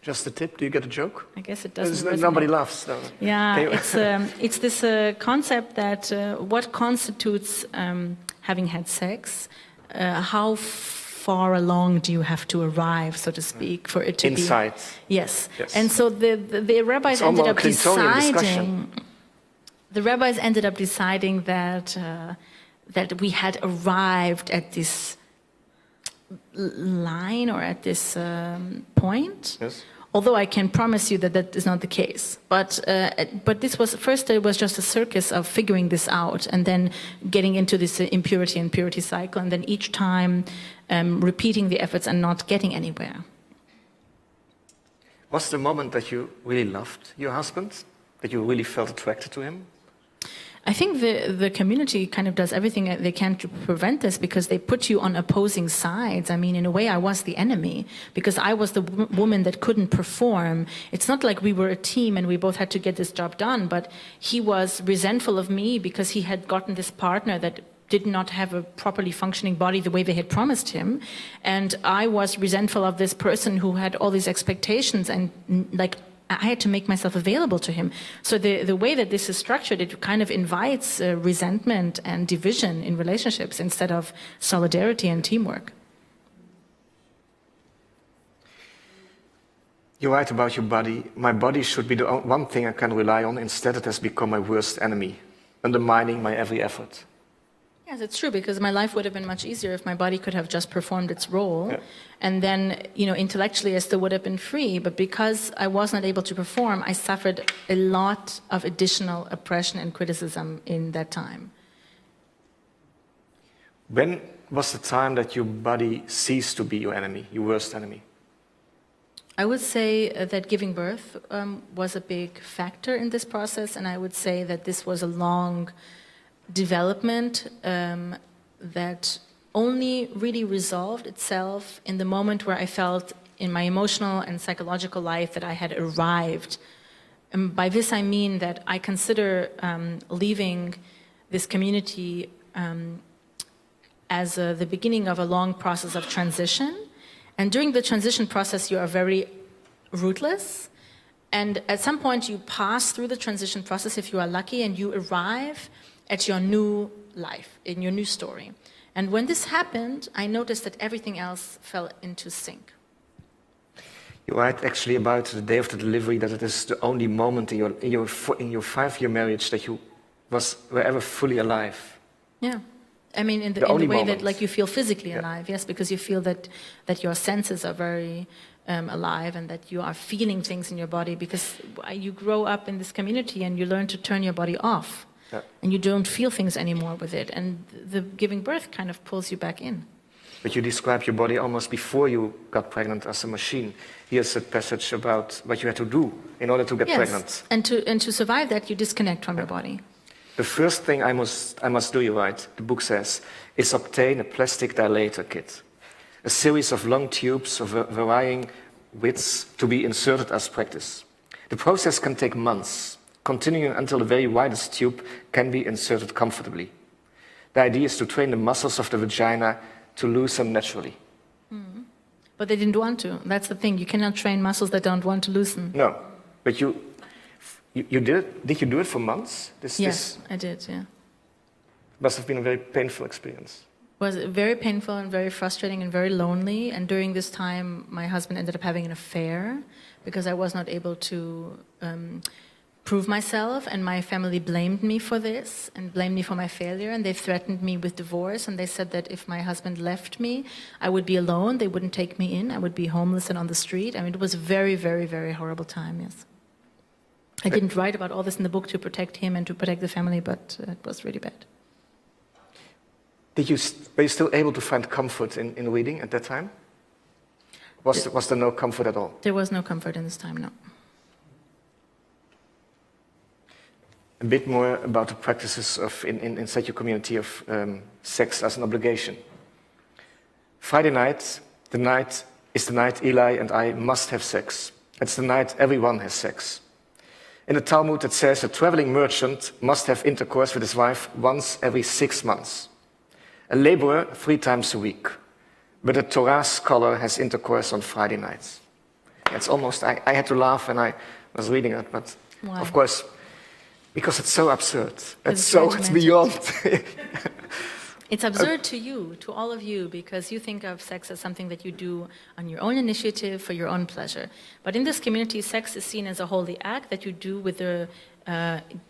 Just the tip? Do you get a joke? I guess it doesn't resonate. Nobody laughs, though. Yeah, it's this concept that what constitutes having had sex, how far along do you have to arrive, so to speak, for it to Inside. be... Yes. And so the rabbis ended up deciding... The rabbis ended up deciding that that we had arrived at this line or at this point. Yes. Although I can promise you that that is not the case. But this was first. It was just a circus of figuring this out, and then getting into this impurity and purity cycle, and then each time repeating the efforts and not getting anywhere. Was the moment that you really loved your husband? That you really felt attracted to him? I think the community kind of does everything they can to prevent this, because they put you on opposing sides. I mean, in a way, I was the enemy, because I was the woman that couldn't perform. It's not like we were a team and we both had to get this job done, but he was resentful of me because he had gotten this partner that did not have a properly functioning body the way they had promised him. And I was resentful of this person who had all these expectations, and like, I had to make myself available to him. So the way that this is structured, it kind of invites resentment and division in relationships instead of solidarity and teamwork. You write about your body. My body should be the one thing I can rely on. Instead, it has become my worst enemy, undermining my every effort. Yes, it's true, because my life would have been much easier if my body could have just performed its role. Yeah. And then, intellectually I still would have been free. But because I was not able to perform, I suffered a lot of additional oppression and criticism in that time. When was the time that your body ceased to be your enemy, your worst enemy? I would say that giving birth was a big factor in this process. And I would say that this was a long development that only really resolved itself in the moment where I felt in my emotional and psychological life that I had arrived. And by this I mean that I consider leaving this community as the beginning of a long process of transition. And during the transition process you are very rootless. And at some point you pass through the transition process if you are lucky, and you arrive at your new life, in your new story. And when this happened, I noticed that everything else fell into sync. You write actually about the day of the delivery, that it is the only moment in your 5-year marriage that you were ever fully alive. Yeah. I mean, in the way that like you feel physically alive, yes, because you feel that your senses are very alive, and that you are feeling things in your body, because you grow up in this community and you learn to turn your body off. Yeah. And you don't feel things anymore with it. And the giving birth kind of pulls you back in. But you describe your body almost before you got pregnant as a machine. Here's a passage about what you had to do in order to get pregnant. And to survive that, you disconnect from your body. The first thing I must do, you write, the book says, is obtain a plastic dilator kit. A series of long tubes of varying widths to be inserted as practice. The process can take months, continuing until the very widest tube can be inserted comfortably. The idea is to train the muscles of the vagina to loosen naturally. But they didn't want to. That's the thing. You cannot train muscles that don't want to loosen. No, but you did it. Did you do it for months? Yes, I did, yeah. Must have been a very painful experience. It was very painful and very frustrating and very lonely. And during this time, my husband ended up having an affair because I was not able to prove myself, and my family blamed me for this and blamed me for my failure, and they threatened me with divorce, and they said that if my husband left me, I would be alone, they wouldn't take me in, I would be homeless and on the street. I mean, it was a very, very, very horrible time, yes. I didn't write about all this in the book to protect him and to protect the family, but it was really bad. Were you still able to find comfort in reading at that time? Was there no comfort at all? There was no comfort in this time, no. A bit more about the practices inside your community of sex as an obligation. Friday night, is the night Eli and I must have sex. It's the night everyone has sex. In the Talmud it says a traveling merchant must have intercourse with his wife once every 6 months. A laborer 3 times a week. But a Torah scholar has intercourse on Friday nights. It's almost, I had to laugh when I was reading it, but why? Of course, because it's so absurd. It's beyond. It's absurd to you, to all of you, because you think of sex as something that you do on your own initiative for your own pleasure. But in this community, sex is seen as a holy act that you do with the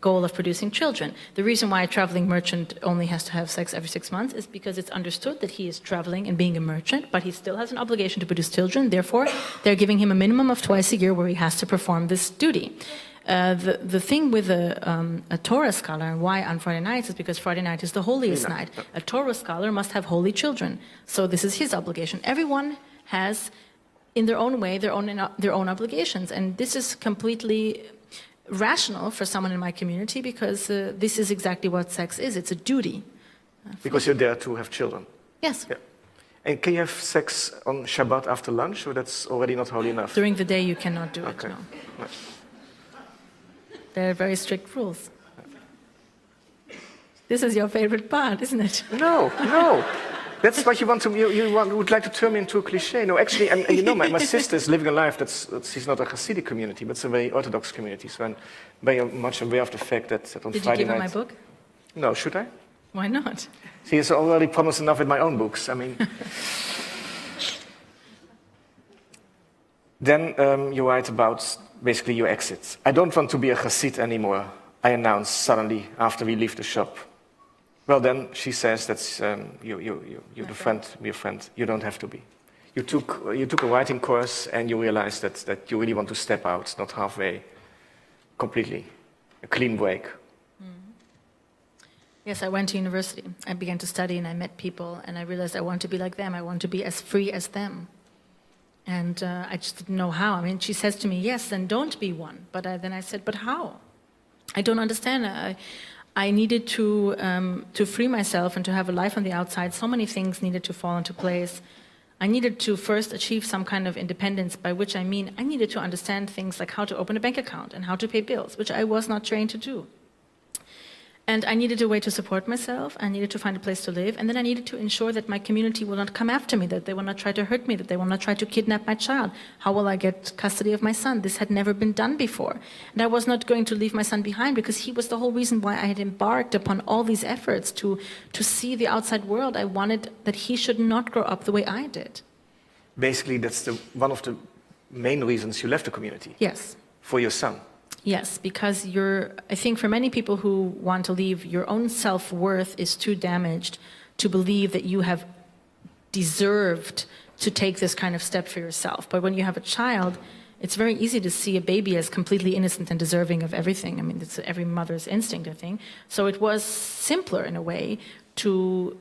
goal of producing children. The reason why a traveling merchant only has to have sex every 6 months is because it's understood that he is traveling and being a merchant, but he still has an obligation to produce children. Therefore, they're giving him a minimum of twice a year where he has to perform this duty. The thing with a Torah scholar and why on Friday nights is because Friday night is the holiest night. A Torah scholar must have holy children. So this is his obligation. Everyone has, in their own way, their own obligations. And this is completely rational for someone in my community because this is exactly what sex is. It's a duty. Because you're there to have children. Yes. Yeah. And can you have sex on Shabbat after lunch, or that's already not holy enough? During the day you cannot do it, no. Right. There are very strict rules. This is your favorite part, isn't it? No. That's what you want to. You would like to turn me into a cliché. No, actually, and you know, my sister is living a life she's not a Hasidic community, but it's a very Orthodox community. So I'm very much aware of the fact that on Did Friday you give her night. my book? No, should I? Why not? She has already promised enough with my own books. I mean. Then you write about basically your exit. I don't want to be a Hasid anymore, I announced suddenly after we leave the shop. Well, then she says that's you're the friend, be a friend. You don't have to be. You took a writing course and you realized that you really want to step out, not halfway, completely, a clean break. Yes, I went to university. I began to study and I met people and I realized I want to be like them. I want to be as free as them. And I just didn't know how. I mean, she says to me, yes, then don't be one. But then I said, but how? I don't understand. I needed to free myself and to have a life on the outside. So many things needed to fall into place. I needed to first achieve some kind of independence, by which I mean I needed to understand things like how to open a bank account and how to pay bills, which I was not trained to do. And I needed a way to support myself, I needed to find a place to live, and then I needed to ensure that my community will not come after me, that they will not try to hurt me, that they will not try to kidnap my child. How will I get custody of my son? This had never been done before. And I was not going to leave my son behind because he was the whole reason why I had embarked upon all these efforts to see the outside world. I wanted that he should not grow up the way I did. Basically, that's one of the main reasons you left the community. Yes. For your son. Yes, because I think for many people who want to leave, your own self-worth is too damaged to believe that you have deserved to take this kind of step for yourself. But when you have a child, it's very easy to see a baby as completely innocent and deserving of everything. I mean, it's every mother's instinct, I think. So it was simpler in a way to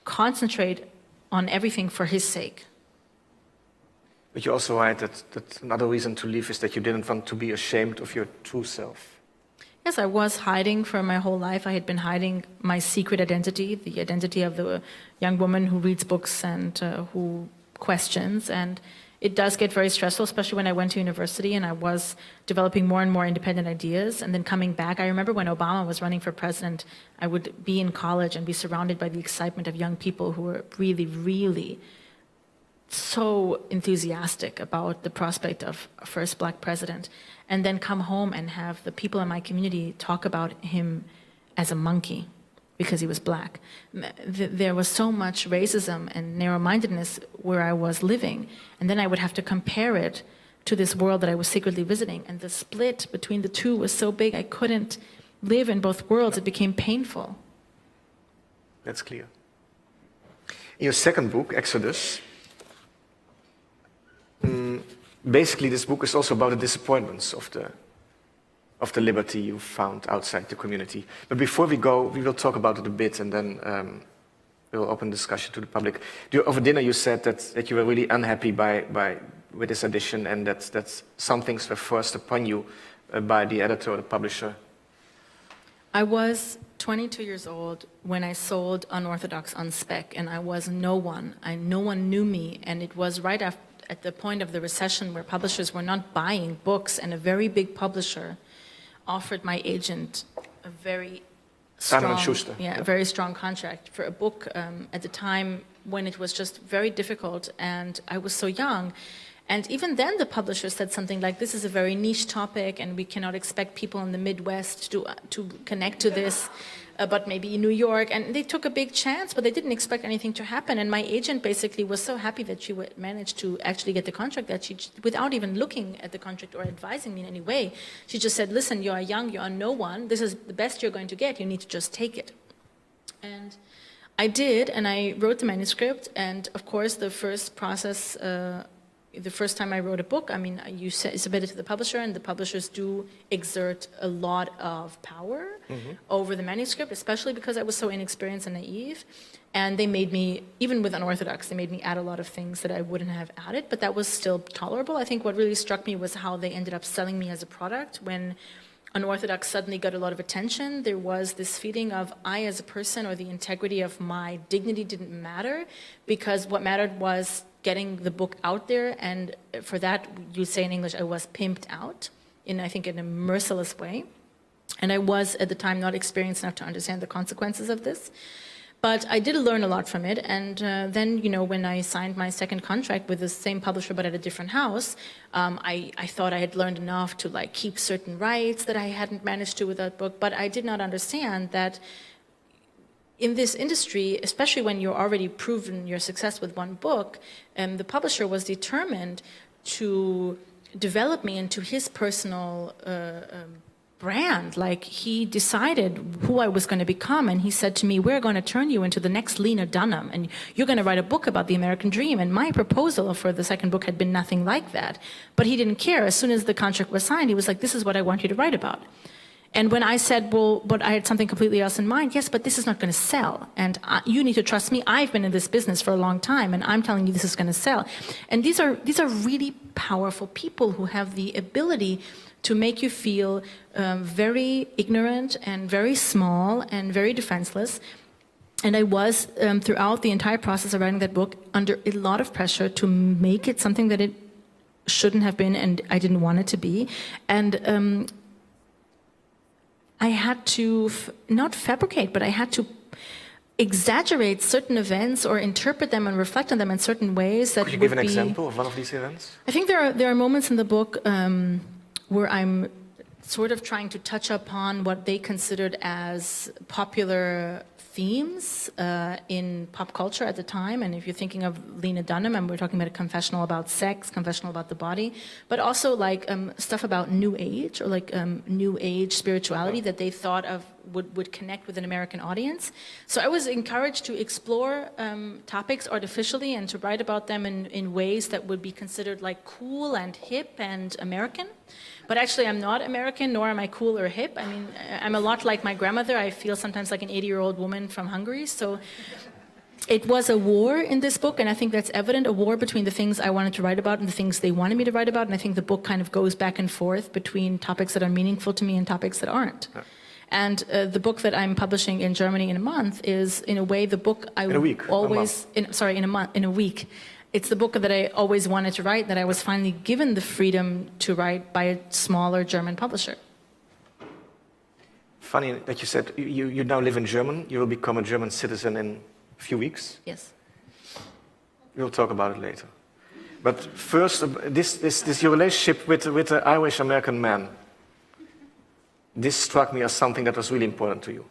concentrate on everything for his sake. But you also write that another reason to leave is that you didn't want to be ashamed of your true self. Yes, I was hiding for my whole life. I had been hiding my secret identity, the identity of the young woman who reads books and who questions. And it does get very stressful, especially when I went to university and I was developing more and more independent ideas. And then coming back, I remember when Obama was running for president, I would be in college and be surrounded by the excitement of young people who were really, really so enthusiastic about the prospect of a first black president, and then come home and have the people in my community talk about him as a monkey because he was black. There was so much racism and narrow-mindedness where I was living, and then I would have to compare it to this world that I was secretly visiting, and the split between the two was so big I couldn't live in both worlds. It became painful. That's clear. In your second book, Exodus, basically this book is also about the disappointments of the liberty you found outside the community. But before we go, we will talk about it a bit, and then we'll open discussion to the public. Over dinner you said that you were really unhappy with this edition, and that some things were forced upon you by the editor or the publisher. I was 22 years old when I sold Unorthodox on spec, and I was no one. No one knew me, and it was right at the point of the recession where publishers were not buying books, and a very big publisher offered my agent a very strong contract for a book at the time when it was just very difficult, and I was so young. And even then the publisher said something like, this is a very niche topic and we cannot expect people in the Midwest to connect to this, but maybe in New York. And they took a big chance, but they didn't expect anything to happen. And my agent basically was so happy that she would manage to actually get the contract that she, without even looking at the contract or advising me in any way, she just said, listen, you are young, you are no one, this is the best you're going to get, you need to just take it. And I did, and I wrote the manuscript, and of course the first process, the first time I wrote a book, I mean, you submit it to the publisher, and the publishers do exert a lot of power over the manuscript, especially because I was so inexperienced and naive. And they made me, even with Unorthodox, they made me add a lot of things that I wouldn't have added, but that was still tolerable. I think what really struck me was how they ended up selling me as a product. When Unorthodox suddenly got a lot of attention, there was this feeling of I as a person, or the integrity of my dignity, didn't matter, because what mattered was getting the book out there, and for that, you say in English, I was pimped out, I think in a merciless way. And I was, at the time, not experienced enough to understand the consequences of this. But I did learn a lot from it, and then, when I signed my second contract with the same publisher but at a different house, I thought I had learned enough to keep certain rights that I hadn't managed to with that book, but I did not understand that in this industry, especially when you're already proven your success with one book, the publisher was determined to develop me into his personal brand. He decided who I was going to become, and he said to me, we're going to turn you into the next Lena Dunham, and you're going to write a book about the American dream. And my proposal for the second book had been nothing like that. But he didn't care. As soon as the contract was signed, he was like, this is what I want you to write about. And when I said, well, but I had something completely else in mind, yes, but this is not going to sell. And you need to trust me. I've been in this business for a long time, and I'm telling you this is going to sell. And these are really powerful people who have the ability to make you feel very ignorant and very small and very defenseless. And I was, throughout the entire process of writing that book, under a lot of pressure to make it something that it shouldn't have been, and I didn't want it to be. And I had to, not fabricate, but I had to exaggerate certain events or interpret them and reflect on them in certain ways that would be... Could you give an example of one of these events? I think there are moments in the book where I'm sort of trying to touch upon what they considered as popular themes in pop culture at the time. And if you're thinking of Lena Dunham, and we're talking about a confessional about sex, confessional about the body, but also stuff about New Age, or New Age spirituality that they thought of would connect with an American audience. So I was encouraged to explore topics artificially and to write about them in ways that would be considered cool and hip and American. But actually, I'm not American, nor am I cool or hip. I mean, I'm a lot like my grandmother. I feel sometimes like an 80-year-old woman from Hungary. So it was a war in this book, and I think that's evident, a war between the things I wanted to write about and the things they wanted me to write about. And I think the book kind of goes back and forth between topics that are meaningful to me and topics that aren't. Yeah. And the book that I'm publishing in Germany in a month is, in a way, the book I always... In a week. It's the book that I always wanted to write, that I was finally given the freedom to write by a smaller German publisher. Funny that you said you now live in Germany. You will become a German citizen in a few weeks. Yes. We'll talk about it later. But first, this your relationship with the Irish-American man. This struck me as something that was really important to you.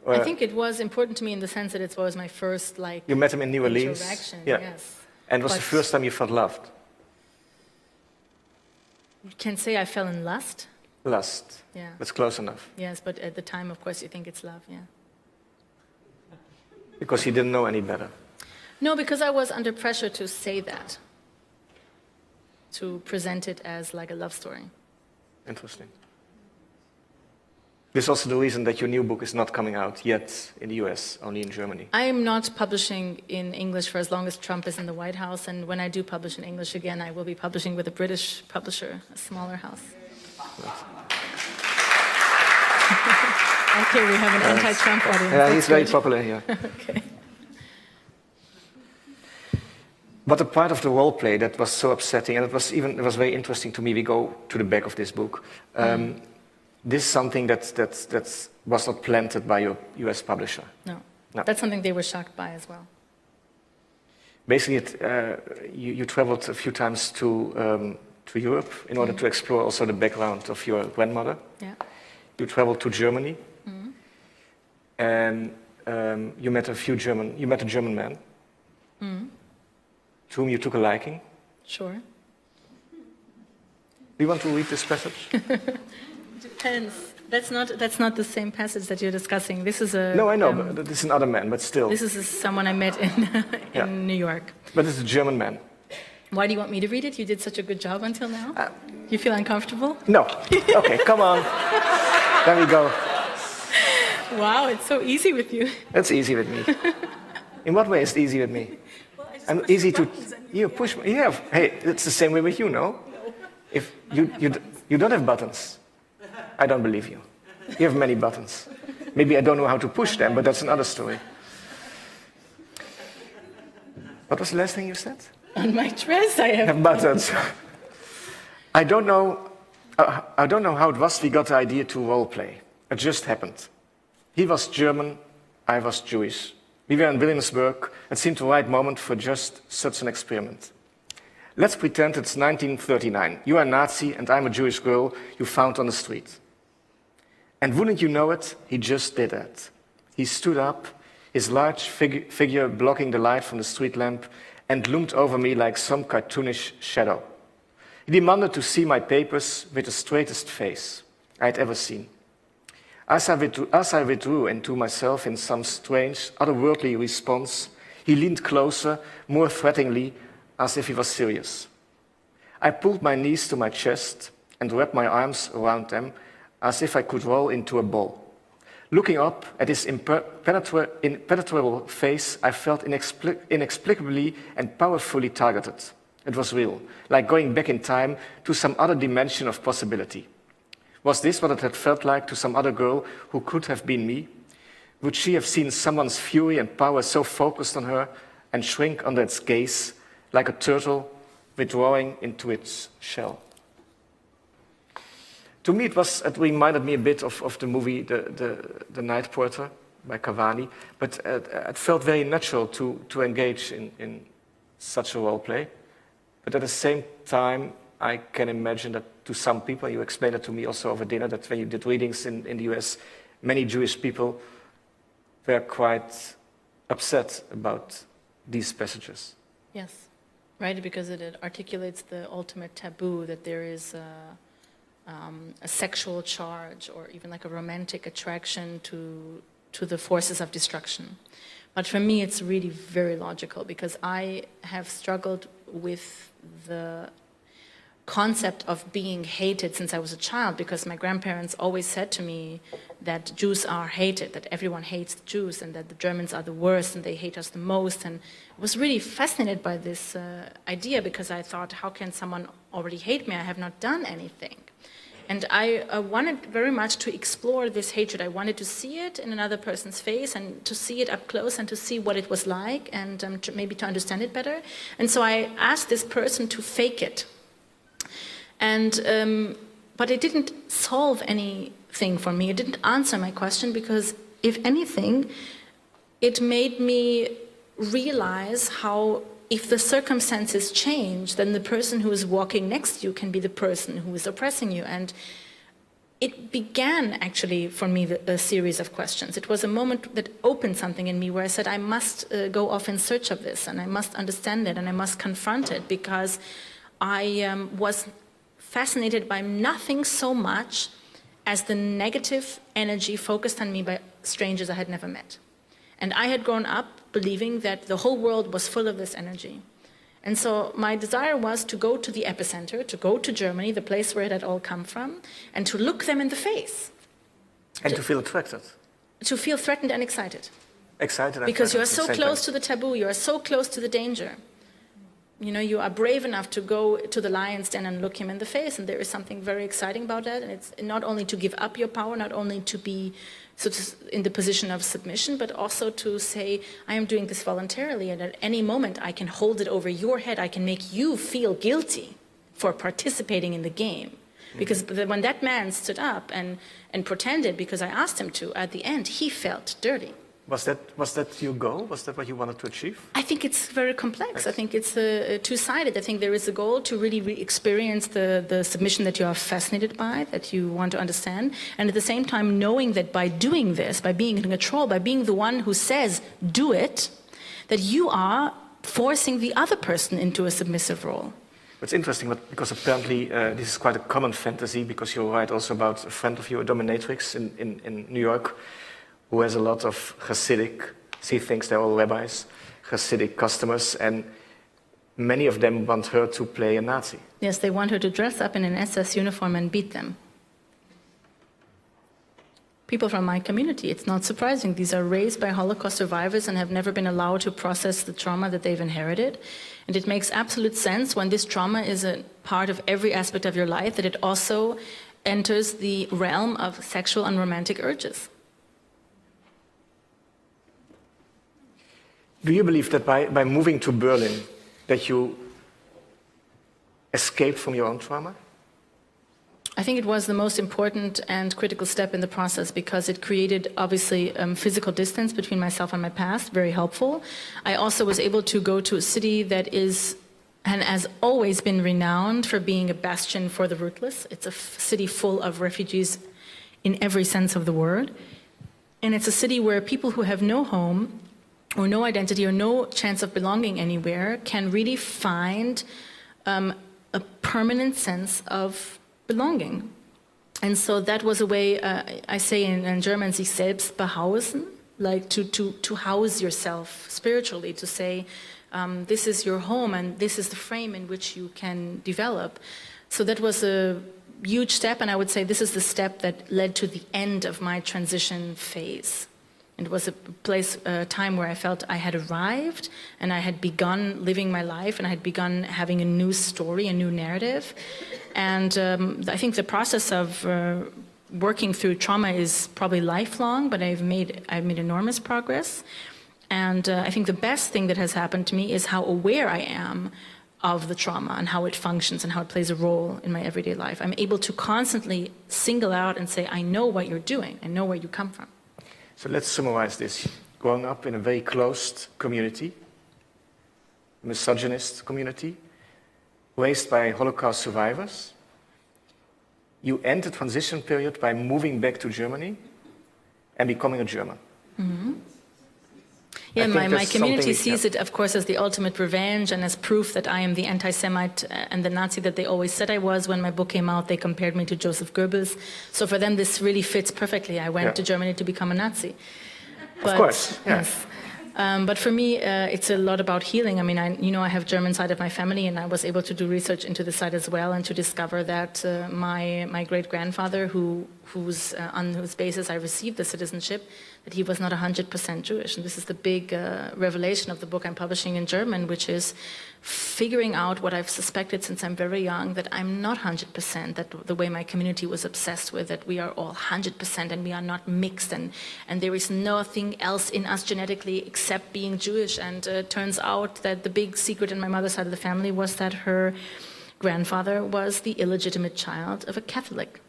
I think it was important to me in the sense that it was my first You met him in New Orleans. Interaction, yeah. Yes. And it was the first time you felt loved. You can say I fell in lust. Lust. Yeah. That's close enough. Yes, but at the time, of course, you think it's love. Yeah. Because you didn't know any better. No, because I was under pressure to say that, to present it as like a love story. Interesting. This is also the reason that your new book is not coming out yet in the US, only in Germany. I am not publishing in English for as long as Trump is in the White House, and when I do publish in English again, I will be publishing with a British publisher, a smaller house. Okay, we have an anti-Trump audience. Yeah, he's very popular here. Okay. But a part of the role play that was so upsetting, and it was very interesting to me. We go to the back of this book. This is something that was not planted by your US publisher. No. No. That's something they were shocked by as well. Basically, you traveled a few times to Europe in order to explore also the background of your grandmother. Yeah. You traveled to Germany, and you met a German man to whom you took a liking. Sure. Do you want to read this passage? Depends. That's not the same passage that you're discussing. This is a... No, I know, but this is another man, but still. This is someone I met in New York. But it's a German man. Why do you want me to read it? You did such a good job until now. You feel uncomfortable? No. Okay, come on. There we go. Wow, it's so easy with you. That's easy with me. In what way is it easy with me? Well, I just I'm push easy to... buttons and You push... Yeah, hey, it's the same way with you, no? If you don't have buttons, I don't believe you. You have many buttons. Maybe I don't know how to push them, but that's another story. What was the last thing you said? On my dress, I have... Have buttons. I don't know how it was we got the idea to role play. It just happened. He was German, I was Jewish. We were in Williamsburg. It seemed the right moment for just such an experiment. Let's pretend it's 1939. You are a Nazi and I'm a Jewish girl you found on the street. And wouldn't you know it, he just did that. He stood up, his large figure blocking the light from the street lamp, and loomed over me like some cartoonish shadow. He demanded to see my papers with the straightest face I had ever seen. As I withdrew into myself in some strange, otherworldly response, he leaned closer, more threateningly, as if he was serious. I pulled my knees to my chest and wrapped my arms around them as if I could roll into a ball. Looking up at his impenetrable face, I felt inexplicably and powerfully targeted. It was real, like going back in time to some other dimension of possibility. Was this what it had felt like to some other girl who could have been me? Would she have seen someone's fury and power so focused on her and shrink under its gaze, like a turtle withdrawing into its shell? To me, it reminded me a bit of the movie The Night Porter by Cavani, but it felt very natural to engage in such a role play. But at the same time, I can imagine that to some people, you explained it to me also over dinner, that when you did readings in the US, many Jewish people were quite upset about these passages. Yes, right, because it articulates the ultimate taboo, that there is a sexual charge or even like a romantic attraction to the forces of destruction. But for me, it's really very logical because I have struggled with the concept of being hated since I was a child, because my grandparents always said to me that Jews are hated, that everyone hates the Jews and that the Germans are the worst and they hate us the most. And I was really fascinated by this idea because I thought, how can someone already hate me? I have not done anything. And I wanted very much to explore this hatred. I wanted to see it in another person's face and to see it up close and to see what it was like and maybe to understand it better. And so I asked this person to fake it. And but it didn't solve anything for me. It didn't answer my question because, if anything, it made me realize how if the circumstances change, then the person who is walking next to you can be the person who is oppressing you. And it began, actually, for me, a series of questions. It was a moment that opened something in me where I said, I must go off in search of this, and I must understand it, and I must confront it, because I was fascinated by nothing so much as the negative energy focused on me by strangers I had never met. And I had grown up believing that the whole world was full of this energy. And so my desire was to go to the epicenter, to go to Germany, the place where it had all come from, and to look them in the face. And to feel attracted. To feel threatened and excited. Excited and because you are threatened so close to the taboo, you are so close to the danger. You know, you are brave enough to go to the lion's den and look him in the face, and there is something very exciting about that. And it's not only to give up your power, not only to be in the position of submission, but also to say, I am doing this voluntarily, and at any moment I can hold it over your head, I can make you feel guilty for participating in the game. Because when that man stood up and pretended, because I asked him to, at the end, he felt dirty. Was that your goal? Was that what you wanted to achieve? I think it's very complex. I think it's two-sided. I think there is a goal to really experience the submission that you are fascinated by, that you want to understand, and at the same time knowing that by doing this, by being in control, by being the one who says, do it, that you are forcing the other person into a submissive role. It's interesting because apparently this is quite a common fantasy, because you write also about a friend of you, a dominatrix in New York, who has a lot of Hasidic, she thinks they're all rabbis, Hasidic customers, and many of them want her to play a Nazi. Yes, they want her to dress up in an SS uniform and beat them. People from my community, it's not surprising. These are raised by Holocaust survivors and have never been allowed to process the trauma that they've inherited. And it makes absolute sense when this trauma is a part of every aspect of your life that it also enters the realm of sexual and romantic urges. Do you believe that by moving to Berlin, that you escaped from your own trauma? I think it was the most important and critical step in the process, because it created, obviously, physical distance between myself and my past, very helpful. I also was able to go to a city that is, and has always been renowned for being a bastion for the rootless. It's a city full of refugees in every sense of the word. And it's a city where people who have no home or no identity or no chance of belonging anywhere can really find a permanent sense of belonging. And so that was a way, I say in German, sich selbst behaupten, like to house yourself spiritually, to say, this is your home and this is the frame in which you can develop. So that was a huge step, and I would say this is the step that led to the end of my transition phase. It was a time where I felt I had arrived and I had begun living my life and I had begun having a new story, a new narrative. And I think the process of working through trauma is probably lifelong, but I've made enormous progress. And I think the best thing that has happened to me is how aware I am of the trauma and how it functions and how it plays a role in my everyday life. I'm able to constantly single out and say, I know what you're doing, I know where you come from. So let's summarize this. Growing up in a very closed community, misogynist community, raised by Holocaust survivors, you end the transition period by moving back to Germany and becoming a German. Mm-hmm. Yeah, my community sees it, of course, as the ultimate revenge and as proof that I am the anti-Semite and the Nazi that they always said I was. When my book came out, they compared me to Joseph Goebbels. So for them, this really fits perfectly. I went to Germany to become a Nazi. But, of course, yes. But for me, it's a lot about healing. I mean, I have German side of my family, and I was able to do research into the side as well, and to discover that my great-grandfather, on whose basis I received the citizenship, that he was not 100% Jewish. And this is the big revelation of the book I'm publishing in German, which is figuring out what I've suspected since I'm very young, that I'm not 100%, that the way my community was obsessed with, that we are all 100% and we are not mixed, and there is nothing else in us genetically except being Jewish. And turns out that the big secret in my mother's side of the family was that her grandfather was the illegitimate child of a Catholic.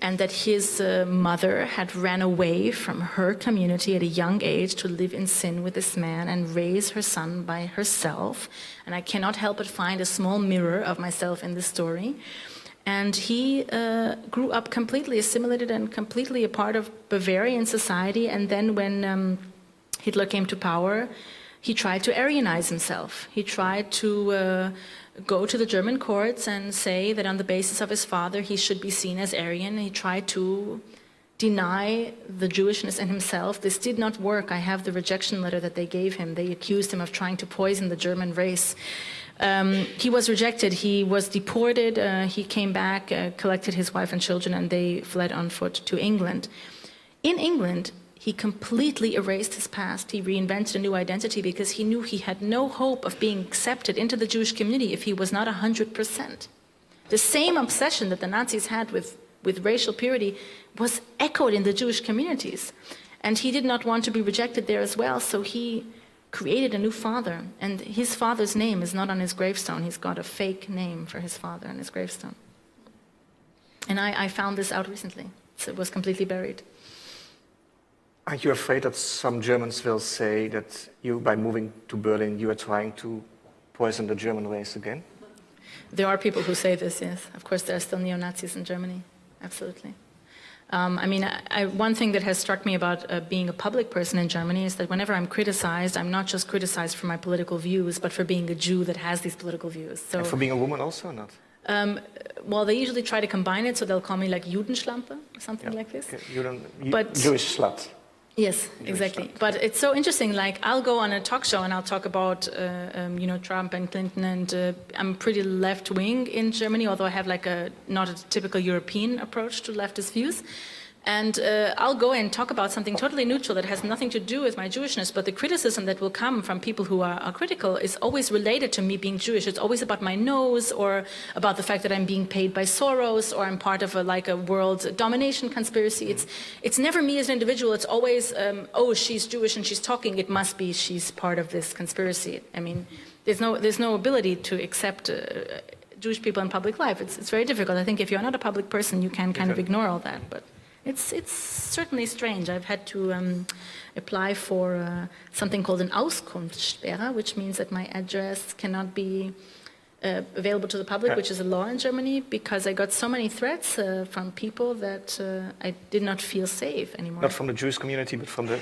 and that his mother had ran away from her community at a young age to live in sin with this man and raise her son by herself. And I cannot help but find a small mirror of myself in this story. And he grew up completely assimilated and completely a part of Bavarian society. And then when Hitler came to power, he tried to Aryanize himself. He tried to go to the German courts and say that on the basis of his father he should be seen as Aryan. He tried to deny the Jewishness in himself. This did not work. I have the rejection letter that they gave him. They accused him of trying to poison the German race. He was rejected. He was deported. He came back, collected his wife and children, and they fled on foot to England. In England, he completely erased his past. He reinvented a new identity because he knew he had no hope of being accepted into the Jewish community if he was not 100%. The same obsession that the Nazis had with racial purity was echoed in the Jewish communities. And he did not want to be rejected there as well, so he created a new father. And his father's name is not on his gravestone. He's got a fake name for his father on his gravestone. And I found this out recently. So it was completely buried. Are you afraid that some Germans will say that you, by moving to Berlin, you are trying to poison the German race again? There are people who say this, yes. Of course, there are still neo-Nazis in Germany. Absolutely. One thing that has struck me about being a public person in Germany is that whenever I'm criticized, I'm not just criticized for my political views, but for being a Jew that has these political views. So, and for being a woman also, or not? Well, they usually try to combine it, so they'll call me like Judenschlampe or something like this. Okay. Jewish slut. Yes, exactly. But it's so interesting. Like, I'll go on a talk show and I'll talk about, Trump and Clinton, and I'm pretty left-wing in Germany, although I have like not a typical European approach to leftist views. And I'll go and talk about something totally neutral that has nothing to do with my Jewishness, but the criticism that will come from people who are critical is always related to me being Jewish. It's always about my nose, or about the fact that I'm being paid by Soros, or I'm part of a world domination conspiracy. It's never me as an individual. It's always, oh, she's Jewish and she's talking. It must be she's part of this conspiracy. I mean, there's no ability to accept Jewish people in public life. It's very difficult. I think if you're not a public person, you can kind of ignore all that, but it's certainly strange. I've had to apply for something called an Auskunftssperre, which means that my address cannot be available to the public, which is a law in Germany, because I got so many threats from people that I did not feel safe anymore. Not from the Jewish community, but from the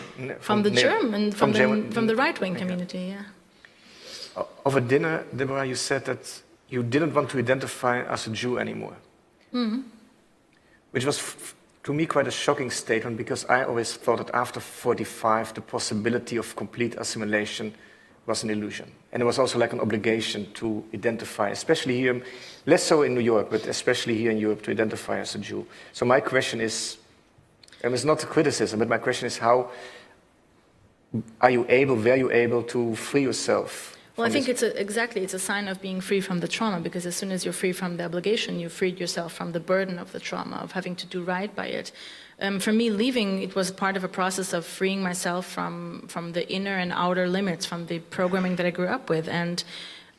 right-wing community, yeah. Over dinner, Deborah, you said that you didn't want to identify as a Jew anymore, which was to me quite a shocking statement, because I always thought that after 45 the possibility of complete assimilation was an illusion. And it was also like an obligation to identify, especially here, less so in New York, but especially here in Europe, to identify as a Jew. So my question is, and it's not a criticism, but my question is, how were you able to free yourself? Well, I think it's a sign of being free from the trauma, because as soon as you're free from the obligation, you freed yourself from the burden of the trauma, of having to do right by it. For me, leaving, it was part of a process of freeing myself from the inner and outer limits, from the programming that I grew up with. And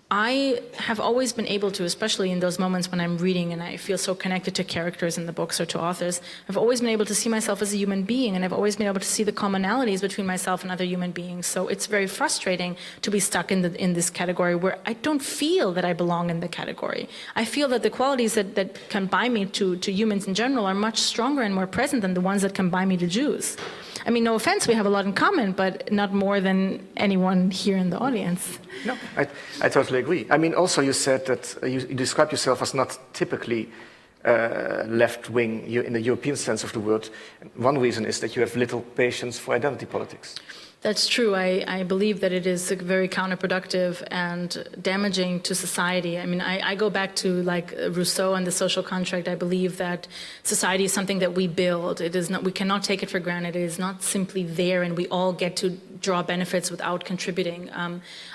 I have always been able to, especially in those moments when I'm reading and I feel so connected to characters in the books or to authors, I've always been able to see myself as a human being, and I've always been able to see the commonalities between myself and other human beings. So it's very frustrating to be stuck in this category where I don't feel that I belong in the category. I feel that the qualities that combine me to humans in general are much stronger and more present than the ones that combine me to Jews. I mean, no offense, we have a lot in common, but not more than anyone here in the audience. No, I totally agree. I mean, also you said that you describe yourself as not typically left-wing in the European sense of the word. One reason is that you have little patience for identity politics. That's true. I believe that it is very counterproductive and damaging to society. I mean, I go back to like Rousseau and the social contract. I believe that society is something that we build. It is not. We cannot take it for granted. It is not simply there, and we all get to draw benefits without contributing.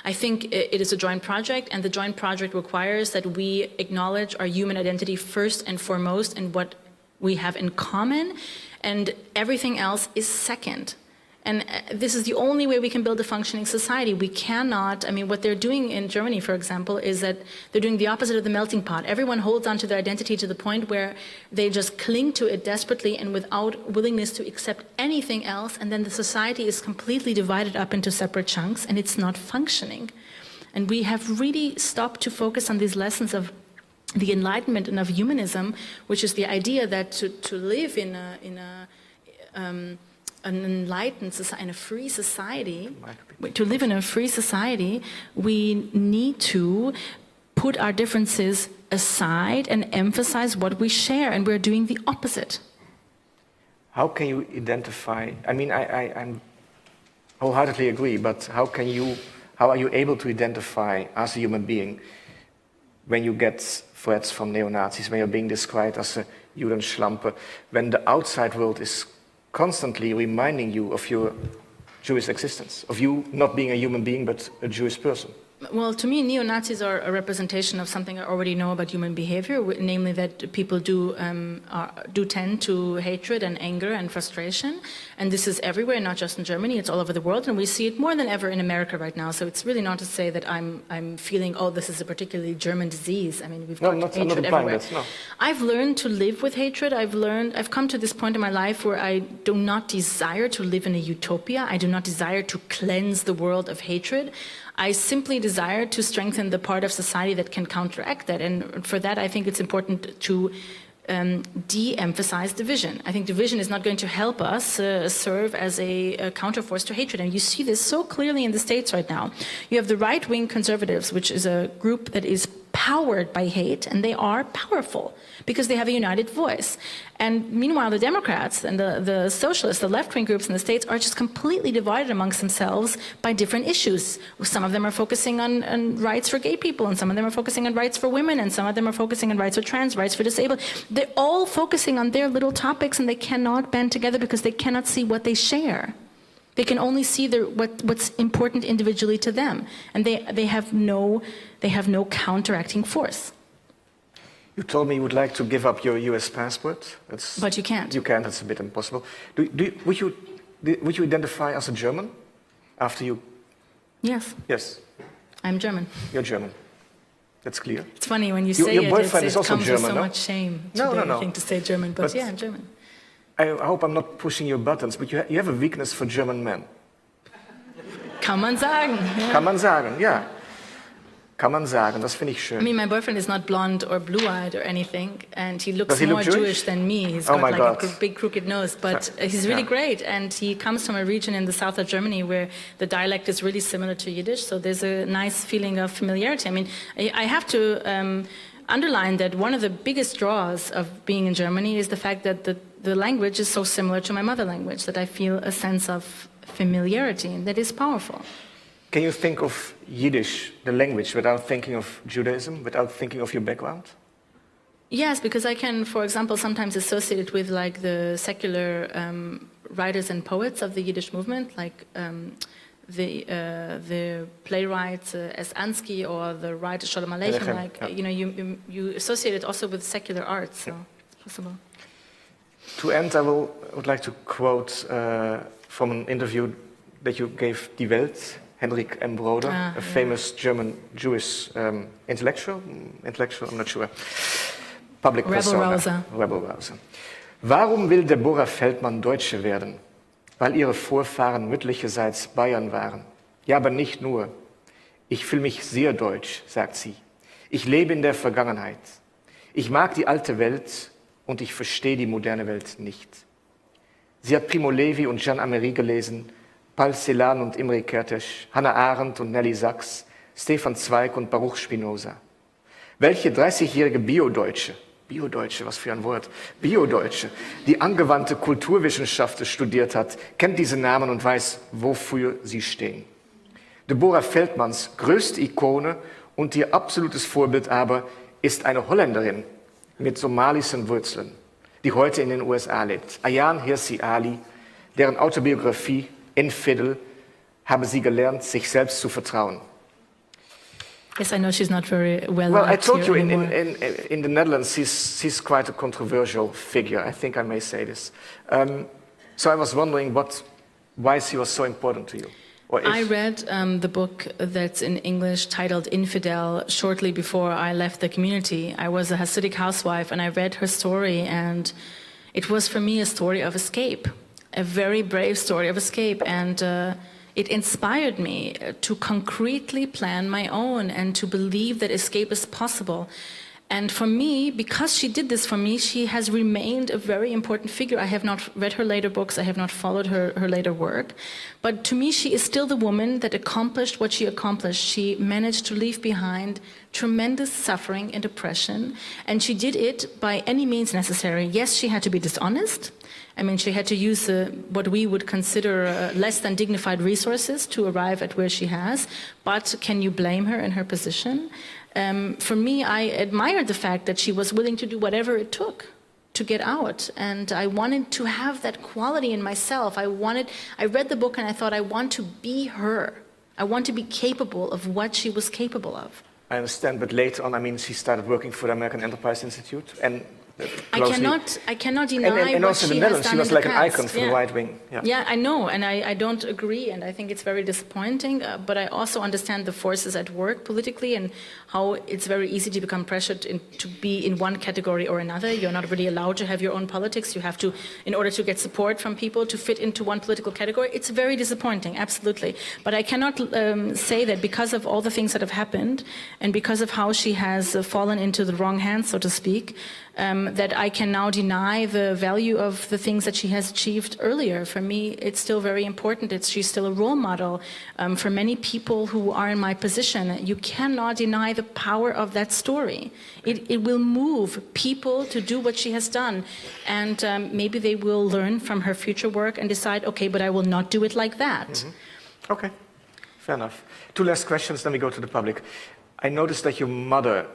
I think it is a joint project, and the joint project requires that we acknowledge our human identity first and foremost, and what we have in common, and everything else is second. And this is the only way we can build a functioning society. We cannot, I mean, what they're doing in Germany, for example, is that they're doing the opposite of the melting pot. Everyone holds on to their identity to the point where they just cling to it desperately and without willingness to accept anything else. And then the society is completely divided up into separate chunks and it's not functioning. And we have really stopped to focus on these lessons of the Enlightenment and of humanism, which is the idea that to live in an enlightened society, in a free society, to live in a free society, we need to put our differences aside and emphasize what we share, and we're doing the opposite. How can you identify, I mean, I wholeheartedly agree, but how are you able to identify as a human being when you get threats from neo-Nazis, when you're being described as a Judenschlampe, when the outside world is constantly reminding you of your Jewish existence, of you not being a human being but a Jewish person? Well, to me, neo-Nazis are a representation of something I already know about human behavior, namely that people do tend to hatred and anger and frustration. And this is everywhere, not just in Germany, it's all over the world. And we see it more than ever in America right now. So it's really not to say that I'm feeling, oh, this is a particularly German disease. I mean, we've got hatred everywhere. No. I've learned to live with hatred. I've come to this point in my life where I do not desire to live in a utopia. I do not desire to cleanse the world of hatred. I simply desire to strengthen the part of society that can counteract that. And for that, I think it's important to de-emphasize division. I think division is not going to help us serve as a counterforce to hatred. And you see this so clearly in the States right now. You have the right-wing conservatives, which is a group that is powered by hate, and they are powerful because they have a united voice. And meanwhile, the Democrats and the socialists, the left-wing groups in the States are just completely divided amongst themselves by different issues. Some of them are focusing on rights for gay people, and some of them are focusing on rights for women, and some of them are focusing on rights for trans, rights for disabled. They're all focusing on their little topics, and they cannot band together because they cannot see what they share. They can only see what's important individually to them, and they have no counteracting force. You told me you would like to give up your US passport. But you can't. You can't, it's a bit impossible. Would you identify as a German after you? Yes. Yes. I'm German. You're German. That's clear. It's funny when you say your boyfriend is it also comes German, with so no? much shame No. to say German, but yeah, I'm German. I hope I'm not pushing your buttons, but you have a weakness for German men. Kann man sagen. Yeah. Kann man sagen, ja. Kann man sagen, das finde ich schön. I mean, my boyfriend is not blonde or blue-eyed or anything, and he looks more Jewish than me. He's got like a big crooked nose, but he's really great, and he comes from a region in the south of Germany where the dialect is really similar to Yiddish, so there's a nice feeling of familiarity. I mean, I have to underline that one of the biggest draws of being in Germany is the fact that the language is so similar to my mother language that I feel a sense of familiarity, and that is powerful. Can you think of Yiddish, the language, without thinking of Judaism, without thinking of your background? Yes, because I can, for example, sometimes associate it with like the secular writers and poets of the Yiddish movement, like the playwright S. Ansky or the writer Shalom Aleichem. Like you associate it also with secular art, so it's possible. To end, I would like to quote from an interview that you gave Die Welt, Hendrik M. Broder, a famous German Jewish intellectual, I'm not sure, public persona. Rebel Rouser. Warum will Deborah Feldman Deutsche werden? Weil ihre Vorfahren mütterlicherseits Bayern waren. Ja, aber nicht nur. Ich fühle mich sehr deutsch, sagt sie. Ich lebe in der Vergangenheit. Ich mag die alte Welt und ich verstehe die moderne Welt nicht. Sie hat Primo Levi und Jean Amery gelesen, Paul Celan und Imre Kertész, Hannah Arendt und Nelly Sachs, Stefan Zweig und Baruch Spinoza. Welche 30-jährige Bio-Deutsche, was für ein Wort, Bio-Deutsche, die angewandte Kulturwissenschaften studiert hat, kennt diese Namen und weiß, wofür sie stehen. Deborah Feldmans größte Ikone und ihr absolutes Vorbild aber ist eine Holländerin mit somalischen Wurzeln, die heute in den USA lebt. Ayaan Hirsi Ali, deren Autobiografie Infidel, habe sie gelernt, sich selbst zu vertrauen. Yes, I know she's not very well. Well, I told you in the Netherlands she's quite a controversial figure. I think I may say this. So I was wondering what why she was so important to you? Or is? I read the book that's in English titled Infidel shortly before I left the community. I was a Hasidic housewife and I read her story, and it was for me a story of escape, a very brave story of escape, and it inspired me to concretely plan my own and to believe that escape is possible. And for me, because she did this for me, she has remained a very important figure. I have not read her later books, I have not followed her later work. But to me, she is still the woman that accomplished what she accomplished. She managed to leave behind tremendous suffering and oppression, and she did it by any means necessary. Yes, she had to be dishonest. I mean, she had to use what we would consider less than dignified resources to arrive at where she has. But can you blame her in her position? For me, I admired the fact that she was willing to do whatever it took to get out. And I wanted to have that quality in myself. I read the book and I thought, I want to be her. I want to be capable of what she was capable of. I understand, but later on, I mean, she started working for the American Enterprise Institute, and I cannot deny and what also in she the has Netherlands, done she was in like the an past. icon for the right wing. Yeah, I know, and I don't agree, and I think it's very disappointing. But I also understand the forces at work politically and how it's very easy to become pressured to be in one category or another. You're not really allowed to have your own politics. You have to, in order to get support from people, to fit into one political category. It's very disappointing, absolutely. But I cannot say that because of all the things that have happened and because of how she has fallen into the wrong hands, so to speak, that I can now deny the value of the things that she has achieved earlier. For me, it's still very important. She's still a role model for many people who are in my position. You cannot deny the power of that story. It will move people to do what she has done. And maybe they will learn from her future work and decide, okay, but I will not do it like that. Mm-hmm. Okay, fair enough. 2 last questions, then we go to the public. I noticed that your mother,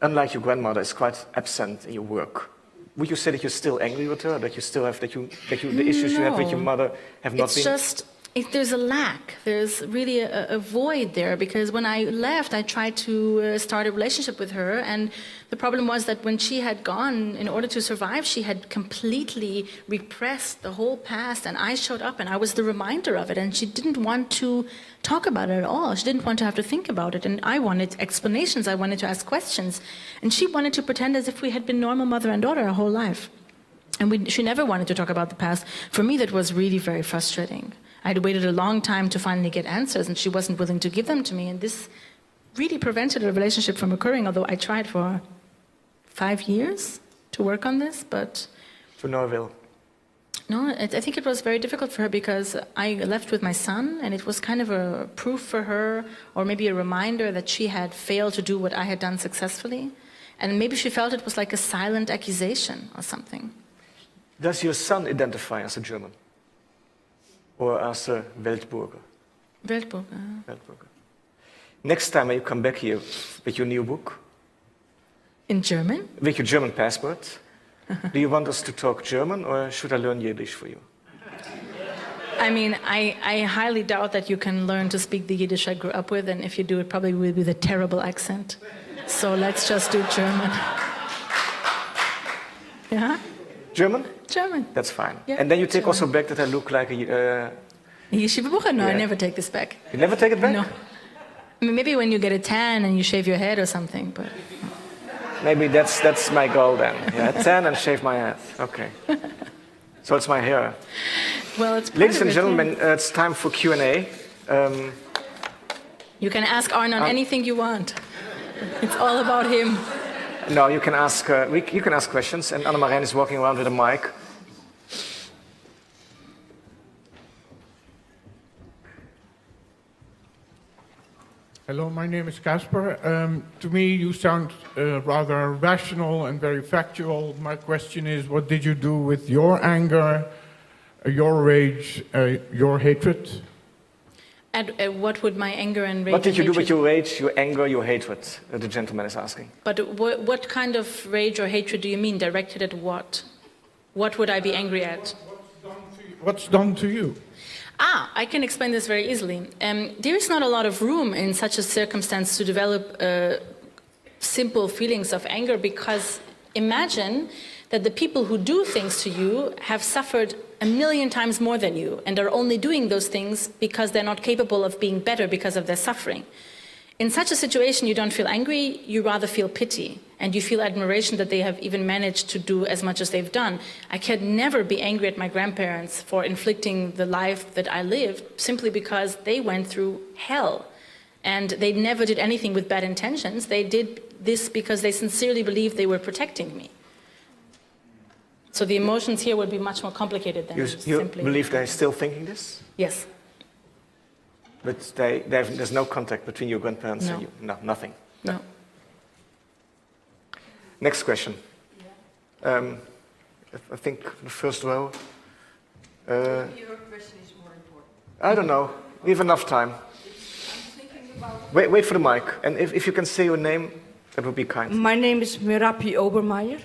unlike your grandmother, is quite absent in your work. Would you say that you're still angry with her, that you still have the issues you have with your mother have not been? It's just there's a lack. There's really a void there, because when I left, I tried to start a relationship with her, and the problem was that when she had gone, in order to survive, she had completely repressed the whole past, and I showed up and I was the reminder of it, and she didn't want to talk about it at all. She didn't want to have to think about it, and I wanted explanations, I wanted to ask questions, and she wanted to pretend as if we had been normal mother and daughter our whole life. And she never wanted to talk about the past. For me, that was really very frustrating. I'd waited a long time to finally get answers, and she wasn't willing to give them to me, and this really prevented a relationship from occurring, although I tried for 5 years to work on this, but... To no avail. No, I think it was very difficult for her because I left with my son, and it was kind of a proof for her, or maybe a reminder that she had failed to do what I had done successfully, and maybe she felt it was like a silent accusation or something. Does your son identify as a German? Or as a Weltbürger? Weltbürger. Next time when you come back here with your new book? In German? With your German passport? Do you want us to talk German, or should I learn Yiddish for you? I mean, I highly doubt that you can learn to speak the Yiddish I grew up with, and if you do, it probably will be with a terrible accent. So let's just do German. Yeah? German? German. That's fine. Yeah, and then you take German. also back that I look like a... Yeshiva Bucher? No, Yeah. I never take this back. You never take it back? No. I mean, maybe when you get a tan and you shave your head or something, but... Maybe that's my goal then. Yeah, tan and shave my head. Okay. So it's my hair. Well, it's part Ladies of and it, gentlemen, yeah. it's time for Q&A. You can ask Arnon anything you want. It's all about him. No, you can ask. You can ask questions, and Anne-Marijn is walking around with a mic. Hello, my name is Casper. To me, you sound rather rational and very factual. My question is, what did you do with your anger, your rage, your hatred? And what would my anger and rage? What did you and do with hatred- your rage, your anger, your hatred? The gentleman is asking. But what kind of rage or hatred do you mean? Directed at what? What would I be angry at? What's done to you? I can explain this very easily. There is not a lot of room in such a circumstance to develop simple feelings of anger, because imagine that the people who do things to you have suffered 1,000,000 times more than you and are only doing those things because they're not capable of being better because of their suffering. In such a situation, you don't feel angry, you rather feel pity, and you feel admiration that they have even managed to do as much as they've done. I could never be angry at my grandparents for inflicting the life that I lived simply because they went through hell. And they never did anything with bad intentions. They did this because they sincerely believed they were protecting me. So the emotions here would be much more complicated than You simply... believe they're still thinking this? Yes. But there's no contact between your grandparents and you? No, nothing? No. Next question. I think the first row. Your question is more important. I don't know. We have enough time. Wait for the mic. And if you can say your name, that would be kind. My name is Merapi Obermeier.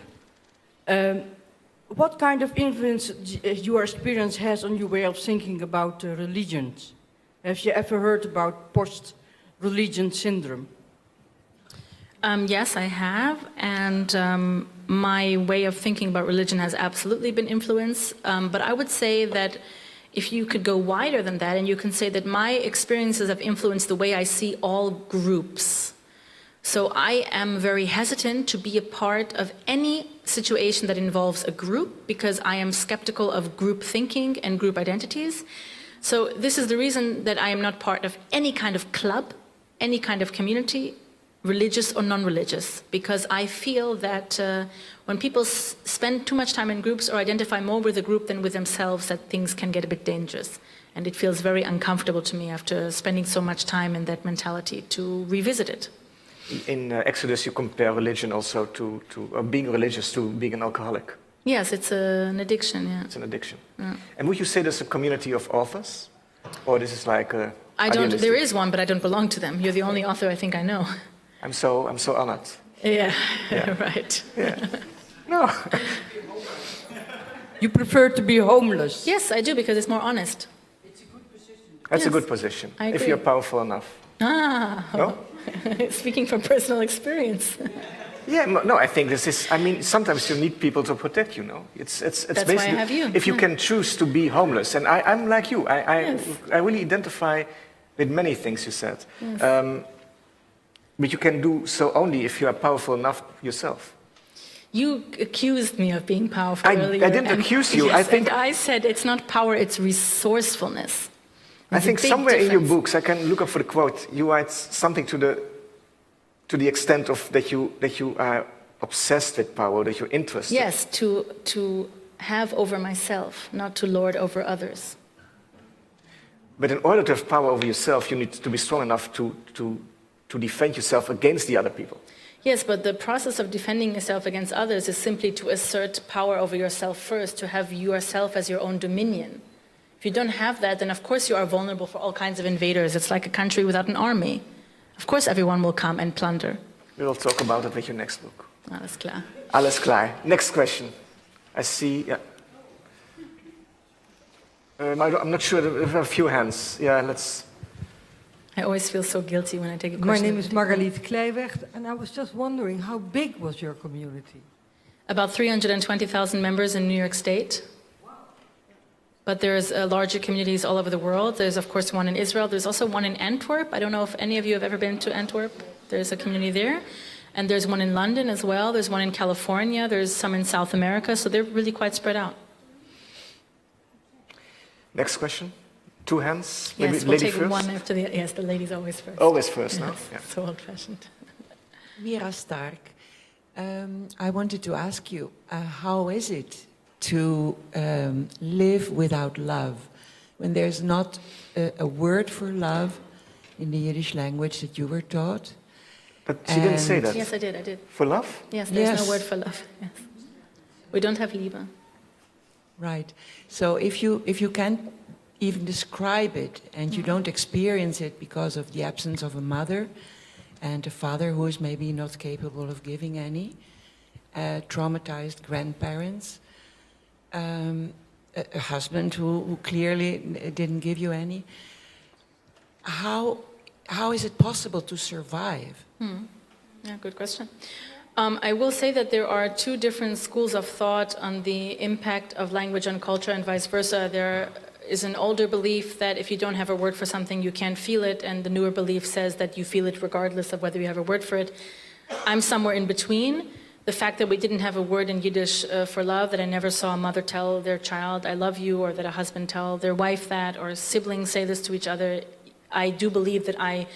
What kind of influence your experience has on your way of thinking about religions? Have you ever heard about post-religion syndrome? Yes, I have. And my way of thinking about religion has absolutely been influenced. But I would say that if you could go wider than that, and you can say that my experiences have influenced the way I see all groups. So I am very hesitant to be a part of any situation that involves a group because I am skeptical of group thinking and group identities. So this is the reason that I am not part of any kind of club, any kind of community, religious or non-religious, because I feel that when people spend too much time in groups or identify more with a group than with themselves, that things can get a bit dangerous. And it feels very uncomfortable to me after spending so much time in that mentality to revisit it. In Exodus, you compare religion also to being religious to being an alcoholic. Yes, it's an addiction, yeah. It's an addiction. Yeah. And would you say there's a community of authors? Or this is like a I don't. idealistic? There is one, but I don't belong to them. You're the only author I think I know. I'm so honored. Yeah, Yeah. right. Yeah. No. You prefer to be homeless? Yes, I do, because it's more honest. That's a Yes, good position. I If agree. you're powerful enough. Ah, No? speaking from personal experience. Yeah, no, I think this is, I mean, sometimes you need people to protect you, no? It's That's why I basically, have you. if you Yeah. can choose to be homeless, and I'm like you, Yes. I really identify with many things you said. Yes. But you can do so only if you are powerful enough yourself. You accused me of being powerful I earlier. didn't and- accuse you. Yes, I think- and I said it's not power, it's resourcefulness. I There's a think big somewhere in your difference. books, I can look up for the quote, you write something to the extent of that you are obsessed with power, that you're interested. Yes, to have over myself, not to lord over others. But in order to have power over yourself, you need to be strong enough to defend yourself against the other people. Yes, but the process of defending yourself against others is simply to assert power over yourself first, to have yourself as your own dominion. If you don't have that, then of course you are vulnerable for all kinds of invaders. It's like a country without an army. Of course everyone will come and plunder. We will talk about it with your next book. Alles klar. Alles klar. Next question. I see, yeah. I'm not sure, there are a few hands. Yeah, let's... I always feel so guilty when I take a My question. name is Margaliet Kleiweg, and I was just wondering, how big was your community? About 320,000 members in New York State. But there's larger communities all over the world. There's, of course, one in Israel. There's also one in Antwerp. I don't know if any of you have ever been to Antwerp. There's a community there. And there's one in London as well. There's one in California. There's some in South America. So they're really quite spread out. Next question. Two hands. Yes, Maybe we'll lady take first. one after the... Yes, the ladies always first. Always first, no? Yes, Yeah. so old-fashioned. Mira Stark, I wanted to ask you, how is it to live without love when there's not a word for love in the Yiddish language that you were taught? But she didn't say And- that. Yes, I did. For love? Yes, there's Yes. no word for love. Yes. We don't have Liebe. Right. So if you can't even describe it and you don't experience it because of the absence of a mother and a father who is maybe not capable of giving any, traumatized grandparents, a husband who clearly didn't give you any, how is it possible to survive? Yeah, good question. I will say that there are two different schools of thought on the impact of language on culture and vice versa. There is an older belief that if you don't have a word for something, you can't feel it, and the newer belief says that you feel it regardless of whether you have a word for it. I'm somewhere in between. The fact that we didn't have a word in Yiddish for love, that I never saw a mother tell their child, I love you, or that a husband tell their wife that, or siblings say this to each other, I do believe that I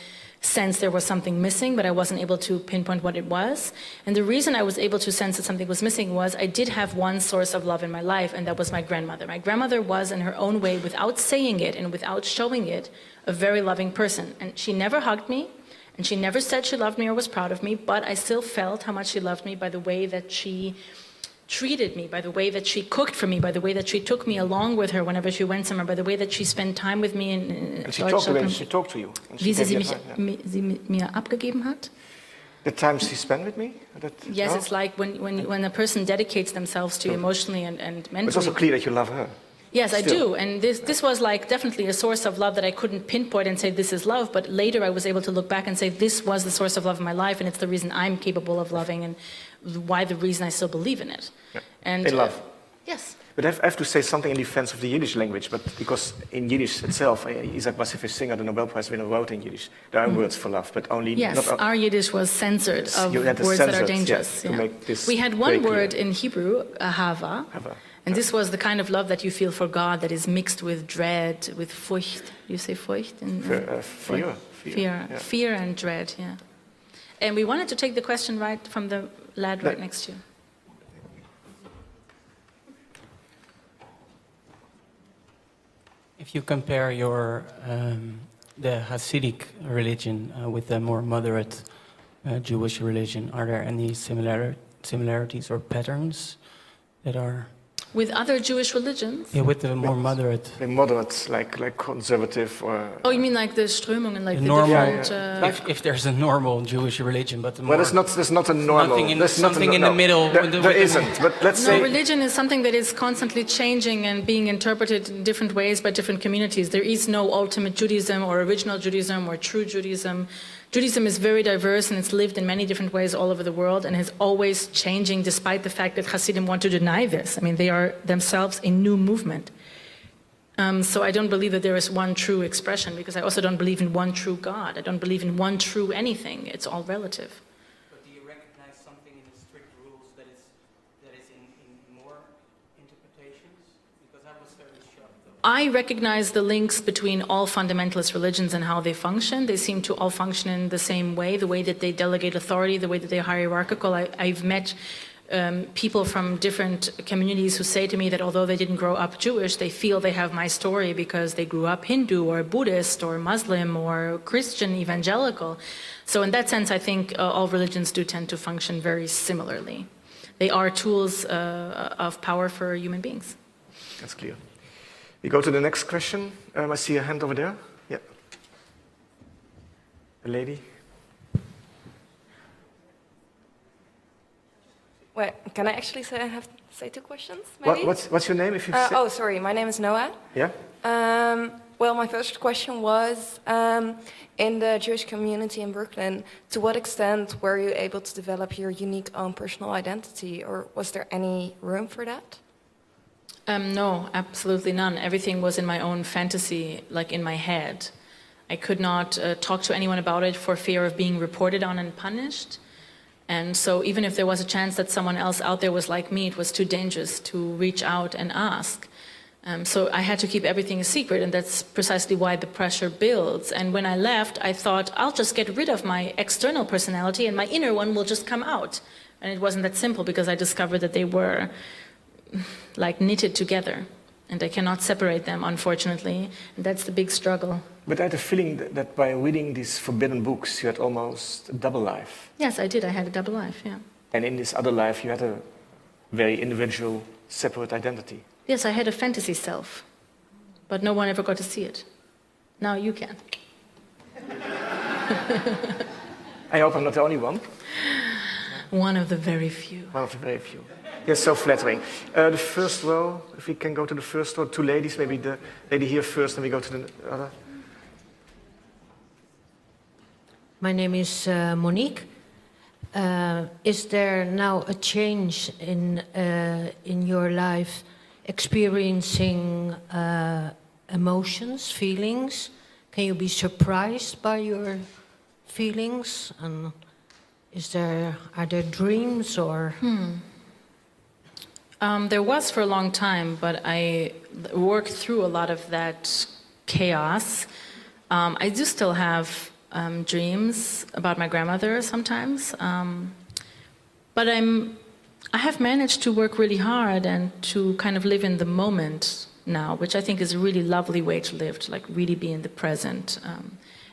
sense there was something missing, but I wasn't able to pinpoint what it was. And the reason I was able to sense that something was missing was I did have one source of love in my life, and that was my grandmother. My grandmother was, in her own way, without saying it and without showing it, a very loving person. And she never hugged me, and she never said she loved me or was proud of me, but I still felt how much she loved me by the way that she treated me, by the way that she cooked for me, by the way that she took me along with her whenever she went somewhere, by the way that she spent time with me in And she talked to you. And Wie sie gave you mich, time, yeah. sie mir abgegeben hat. The time she spent with me? Yes, no? it's like when a person dedicates themselves to you emotionally and mentally. It's also clear that you love her. Yes, I Still. do. And this was like definitely a source of love that I couldn't pinpoint and say this is love, but later I was able to look back and say this was the source of love in my life, and it's the reason I'm capable of loving and why the reason I still believe in it. Yeah. And In love. Yes. But I have to say something in defense of the Yiddish language, but because in Yiddish itself, Isaac Bashevis Singer, the Nobel Prize winner, wrote in Yiddish. There are words for love, but only... Yes, not, our Yiddish was censored of you had to words that censor are it, dangerous. yeah, to make this We had very one clear. word in Hebrew, ahava, Hava. and this was the kind of love that you feel for God that is mixed with dread, with furcht. You say furcht? Fear. Yeah. Fear and dread, yeah. And we wanted to take the question right from the lad right next to you. If you compare the Hasidic religion with the more moderate Jewish religion, are there any similarities or patterns that are... With other Jewish religions? Yeah, with the more moderate... The moderate, like conservative or... Oh, you mean like the Strömungen, like the normal, different... if there's a normal Jewish religion, but the Well, more... there's not a normal... There's something in the middle. There isn't, but let's No, say... religion is something that is constantly changing and being interpreted in different ways by different communities. There is no ultimate Judaism or original Judaism or true Judaism. Judaism is very diverse and it's lived in many different ways all over the world and is always changing despite the fact that Hasidim want to deny this. I mean, they are themselves a new movement. So I don't believe that there is one true expression because I also don't believe in one true God. I don't believe in one true anything. It's all relative. But do you recognize something in the strict rules that is in more interpretations? Because I was very shocked. I recognize the links between all fundamentalist religions and how they function. They seem to all function in the same way, the way that they delegate authority, the way that they're hierarchical. I've met people from different communities who say to me that although they didn't grow up Jewish, they feel they have my story because they grew up Hindu or Buddhist or Muslim or Christian evangelical. So in that sense, I think all religions do tend to function very similarly. They are tools of power for human beings. That's clear. We go to the next question. I see a hand over there. Yeah. A lady. Well, can I actually say two questions, maybe? What's your name? If you say? Oh, sorry. My name is Noah. Yeah. Well, my first question was, in the Jewish community in Brooklyn, to what extent were you able to develop your unique own personal identity, or was there any room for that? No, absolutely none. Everything was in my own fantasy, like in my head. I could not talk to anyone about it for fear of being reported on and punished. And so even if there was a chance that someone else out there was like me, it was too dangerous to reach out and ask. So I had to keep everything a secret, and that's precisely why the pressure builds. And when I left, I thought, I'll just get rid of my external personality and my inner one will just come out. And it wasn't that simple because I discovered that they were like knitted together. And I cannot separate them, unfortunately. And that's the big struggle. But I had a feeling that by reading these forbidden books, you had almost a double life. Yes, I did. I had a double life, yeah. And in this other life, you had a very individual, separate identity. Yes, I had a fantasy self, but no one ever got to see it. Now you can. I hope I'm not the only one. One of the very few. One of the very few. Yes, so flattering. The first row, if we can go to the first row, two ladies, maybe the lady here first, and we go to the other. My name is Monique. is there now a change in your life, experiencing emotions, feelings? Can you be surprised by your feelings? And are there dreams or? There was for a long time, but I worked through a lot of that chaos. I do still have dreams about my grandmother sometimes, but I have managed to work really hard and to kind of live in the moment now, which I think is a really lovely way to live, to like really be in the present,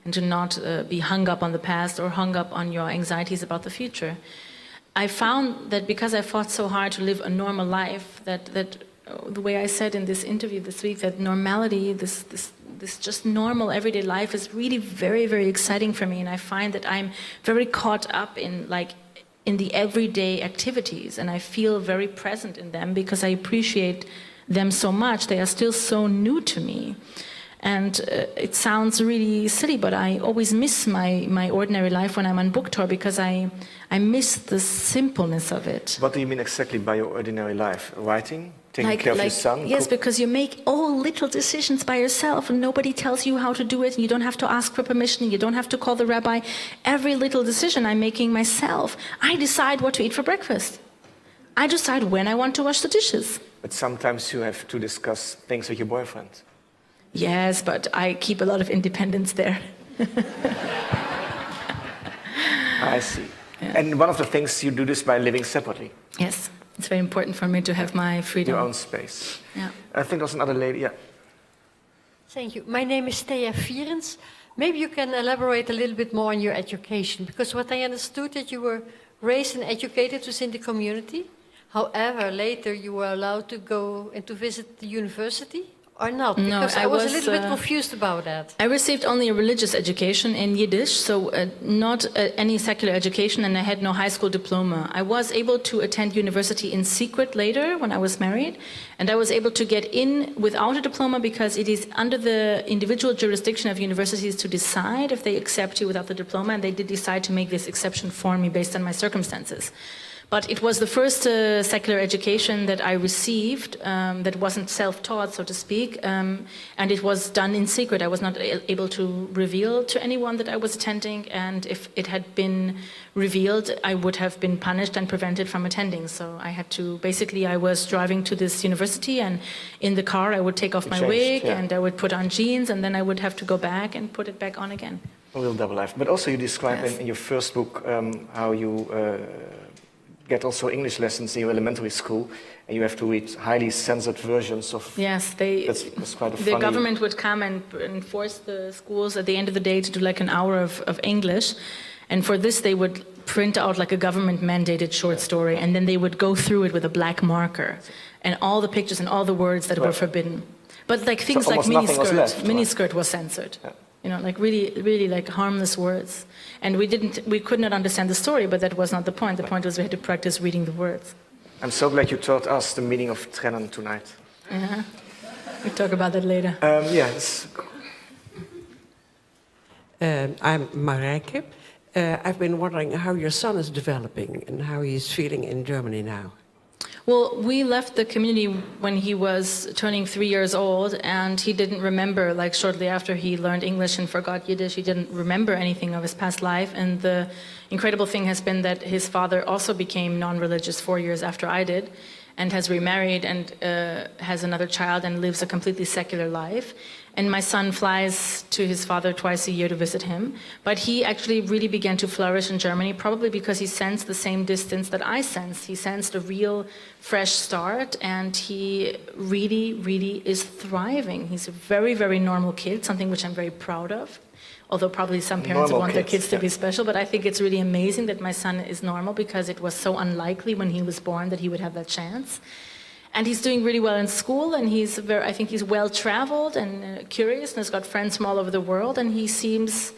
and to not be hung up on the past or hung up on your anxieties about the future. I found that because I fought so hard to live a normal life, that the way I said in this interview this week, that normality, this just normal everyday life is really very, very exciting for me. And I find that I'm very caught up in the everyday activities, and I feel very present in them because I appreciate them so much. They are still so new to me. And it sounds really silly, but I always miss my ordinary life when I'm on book tour because I miss the simpleness of it. What do you mean exactly by your ordinary life? Writing? Taking care of your son? Yes, because you make all little decisions by yourself and nobody tells you how to do it and you don't have to ask for permission, you don't have to call the rabbi. Every little decision I'm making myself. I decide what to eat for breakfast. I decide when I want to wash the dishes. But sometimes you have to discuss things with your boyfriend. Yes, but I keep a lot of independence there. I see. Yeah. And one of the things you do this by living separately. Yes, it's very important for me to have my freedom. Your own space. Yeah. I think there was another lady, yeah. Thank you. My name is Thea Vierens. Maybe you can elaborate a little bit more on your education, because what I understood that you were raised and educated within the community. However, later you were allowed to go and to visit the university. Or not? Because No, I was a little bit confused about that. I received only a religious education in Yiddish, so not any secular education, and I had no high school diploma. I was able to attend university in secret later when I was married, and I was able to get in without a diploma because it is under the individual jurisdiction of universities to decide if they accept you without the diploma, and they did decide to make this exception for me based on my circumstances. But it was the first secular education that I received that wasn't self-taught, so to speak, and it was done in secret. I was not able to reveal to anyone that I was attending, and if it had been revealed, I would have been punished and prevented from attending. So I had to, basically, I was driving to this university, and in the car I would take off my wig, and I would put on jeans, and then I would have to go back and put it back on again. A real double life. But also you describe in your first book how you get also English lessons in your elementary school, and you have to read highly censored versions of... Yes, that's quite a funny... The government would come and force the schools at the end of the day to do like an hour of English, and for this they would print out like a government-mandated short story, and then they would go through it with a black marker, and all the pictures and all the words that were forbidden. But like things like miniskirt was censored. Yeah. You know, like really like harmless words. And we could not understand the story, but that was not the point. The point was we had to practice reading the words. I'm so glad you taught us the meaning of trennen tonight. Yeah. We'll talk about that later. Yes. I'm Marijke. I've been wondering how your son is developing and how he's feeling in Germany now. Well, we left the community when he was turning 3 years old, and he didn't remember, like shortly after he learned English and forgot Yiddish, he didn't remember anything of his past life. And the incredible thing has been that his father also became non-religious 4 years after I did, and has remarried and has another child and lives a completely secular life. And my son flies to his father twice a year to visit him. But he actually really began to flourish in Germany, probably because he sensed the same distance that I sensed. He sensed a real fresh start, and he really, really is thriving. He's a very, very normal kid, something which I'm very proud of. Although probably some parents want their kids to be special, but I think it's really amazing that my son is normal, because it was so unlikely when he was born that he would have that chance. And he's doing really well in school, and I think he's well-traveled and curious, and has got friends from all over the world, and he seems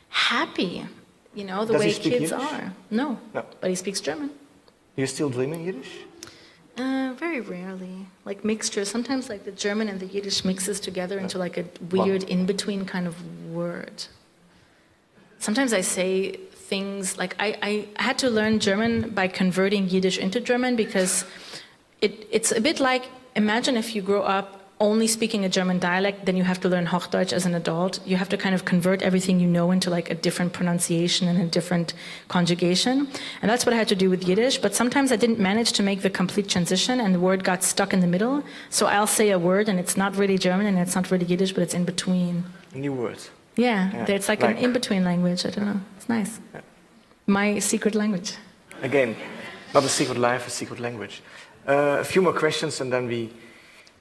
happy, you know, the way kids are. No, but he speaks German. You're still dreaming Yiddish? Very rarely. Like mixture. Sometimes like the German and the Yiddish mixes together into like a weird in-between kind of word. Sometimes I say things, like I had to learn German by converting Yiddish into German, because it's a bit like, imagine if you grow up only speaking a German dialect, then you have to learn Hochdeutsch as an adult. You have to kind of convert everything you know into like a different pronunciation and a different conjugation. And that's what I had to do with Yiddish, but sometimes I didn't manage to make the complete transition and the word got stuck in the middle. So I'll say a word and it's not really German and it's not really Yiddish, but it's in between. A new word. Yeah, it's like an in-between language, I don't know. It's nice. Yeah. My secret language. Again, not a secret life, a secret language. A few more questions and then we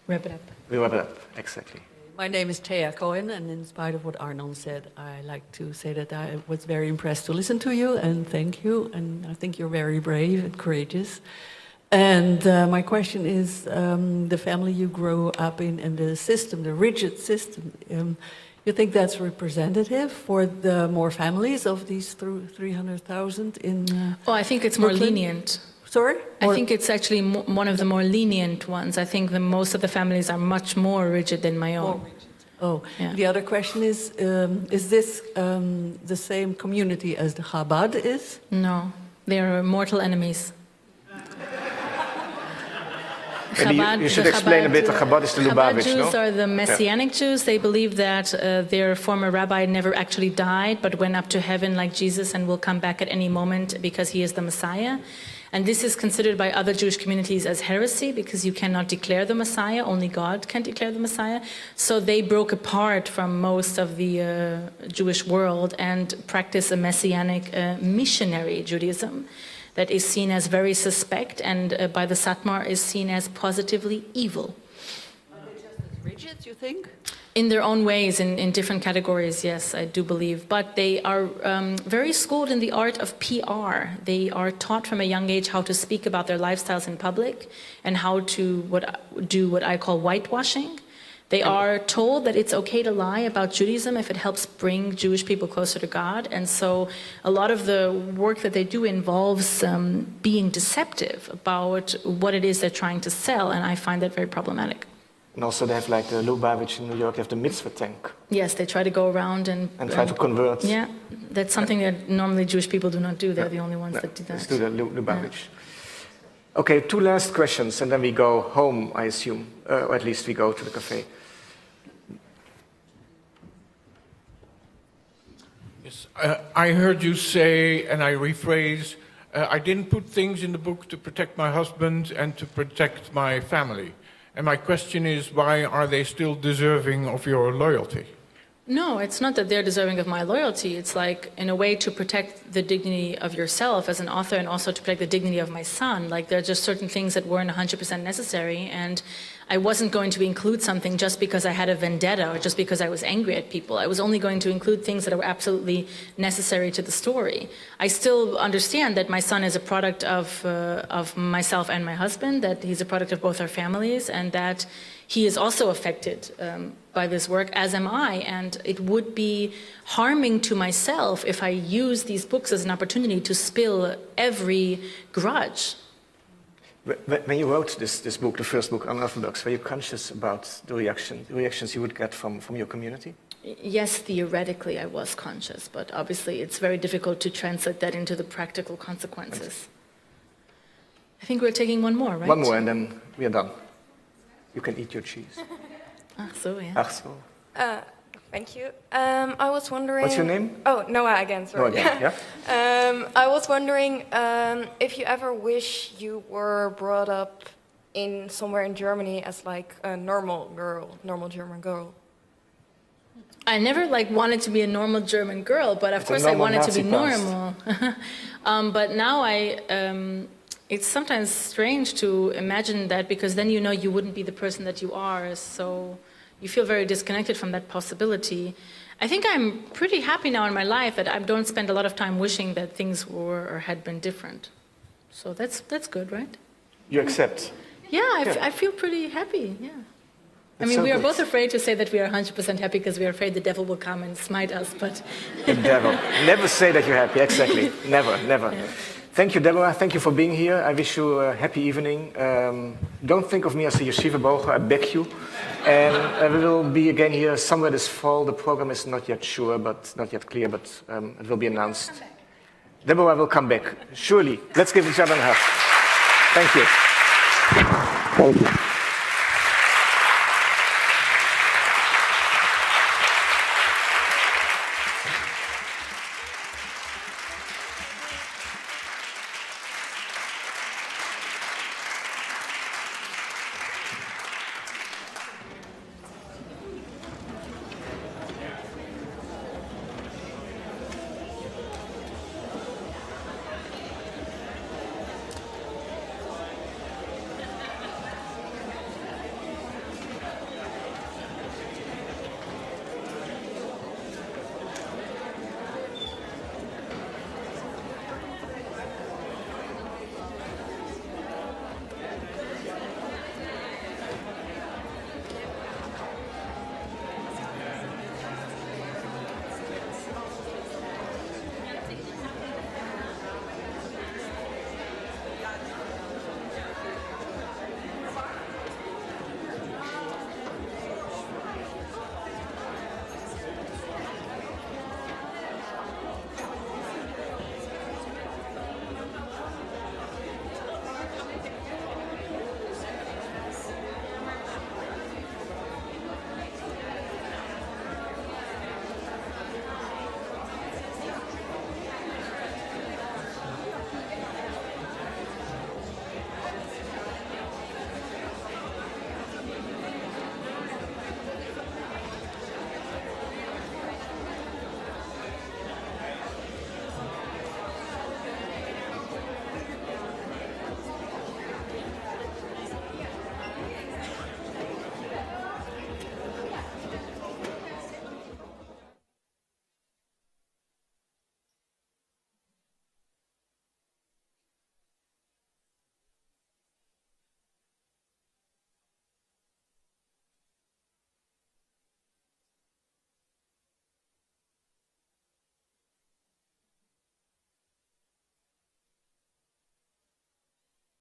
Wrap it up. wrap it up. Exactly. My name is Thea Cohen, and in spite of what Arnon said, I like to say that I was very impressed to listen to you, and thank you, and I think you're very brave and courageous. And my question is, the family you grew up in and the system, the rigid system, you think that's representative for the more families of these 300,000 in I think it's more Brooklyn? lenient. Sorry? I think it's actually one of the more lenient ones. I think most of the families are much more rigid than my own. Oh, Yeah. the other question is this the same community as the Chabad is? No, they are mortal enemies. Maybe you should explain a bit. The Chabad is the Chabad Lubavitch, Jews no? are the Messianic Jews. They believe that their former rabbi never actually died, but went up to heaven like Jesus and will come back at any moment because he is the Messiah. And this is considered by other Jewish communities as heresy, because you cannot declare the Messiah, only God can declare the Messiah. So they broke apart from most of the Jewish world and practice a Messianic missionary Judaism that is seen as very suspect, and by the Satmar is seen as positively evil. Are they just as rigid, you think? In their own ways, in different categories, yes, I do believe. But they are very schooled in the art of PR. They are taught from a young age how to speak about their lifestyles in public and how to do what I call whitewashing. They are told that it's okay to lie about Judaism if it helps bring Jewish people closer to God. And so a lot of the work that they do involves being deceptive about what it is they're trying to sell, and I find that very problematic. And also they have like the Lubavitch in New York, they have the mitzvah tank. Yes, they try to go around and try to convert. Yeah, that's something that normally Jewish people do not do. They're the only ones that do that. Let's do the Lubavitch. Okay, 2 last questions and then we go home, I assume. Or at least we go to the cafe. Yes, I heard you say, and I rephrase, I didn't put things in the book to protect my husband and to protect my family. And my question is, why are they still deserving of your loyalty? No, it's not that they're deserving of my loyalty. It's like, in a way, to protect the dignity of yourself as an author and also to protect the dignity of my son. Like, there are just certain things that weren't 100% necessary, and I wasn't going to include something just because I had a vendetta or just because I was angry at people. I was only going to include things that were absolutely necessary to the story. I still understand that my son is a product of myself and my husband, that he's a product of both our families, and that he is also affected by this work, as am I, and it would be harming to myself if I use these books as an opportunity to spill every grudge. When you wrote this book, the first book, Unorthodox, were you conscious about the reactions you would get from your community? Yes, theoretically I was conscious, but obviously it's very difficult to translate that into the practical consequences. I think we're taking one more, right? One more and then we are done. You can eat your cheese. Ach so, yeah. Ach so. Thank you. I was wondering... What's your name? Oh, Noah again, sorry. Noah again, yeah. I was wondering if you ever wish you were brought up in somewhere in Germany as like a normal German girl. I never wanted to be a normal German girl, but of course I wanted to be normal. But now it's sometimes strange to imagine that, because then you know you wouldn't be the person that you are, so you feel very disconnected from that possibility. I think I'm pretty happy now in my life that I don't spend a lot of time wishing that things were or had been different. So that's good, right? You accept? Yeah, I feel pretty happy, yeah. That's I mean, so we are good. both afraid to say that we are 100% happy because we are afraid the devil will come and smite us, but... The devil. Never say that you're happy, exactly. Never, never. Yeah. Thank you, Deborah. Thank you for being here. I wish you a happy evening. Don't think of me as a yeshiva boger, I beg you. And we will be again here somewhere this fall. The program is not yet sure, but not yet clear, but it will be announced. Deborah will come back, surely. Let's give each other a hug. Thank you. Thank you.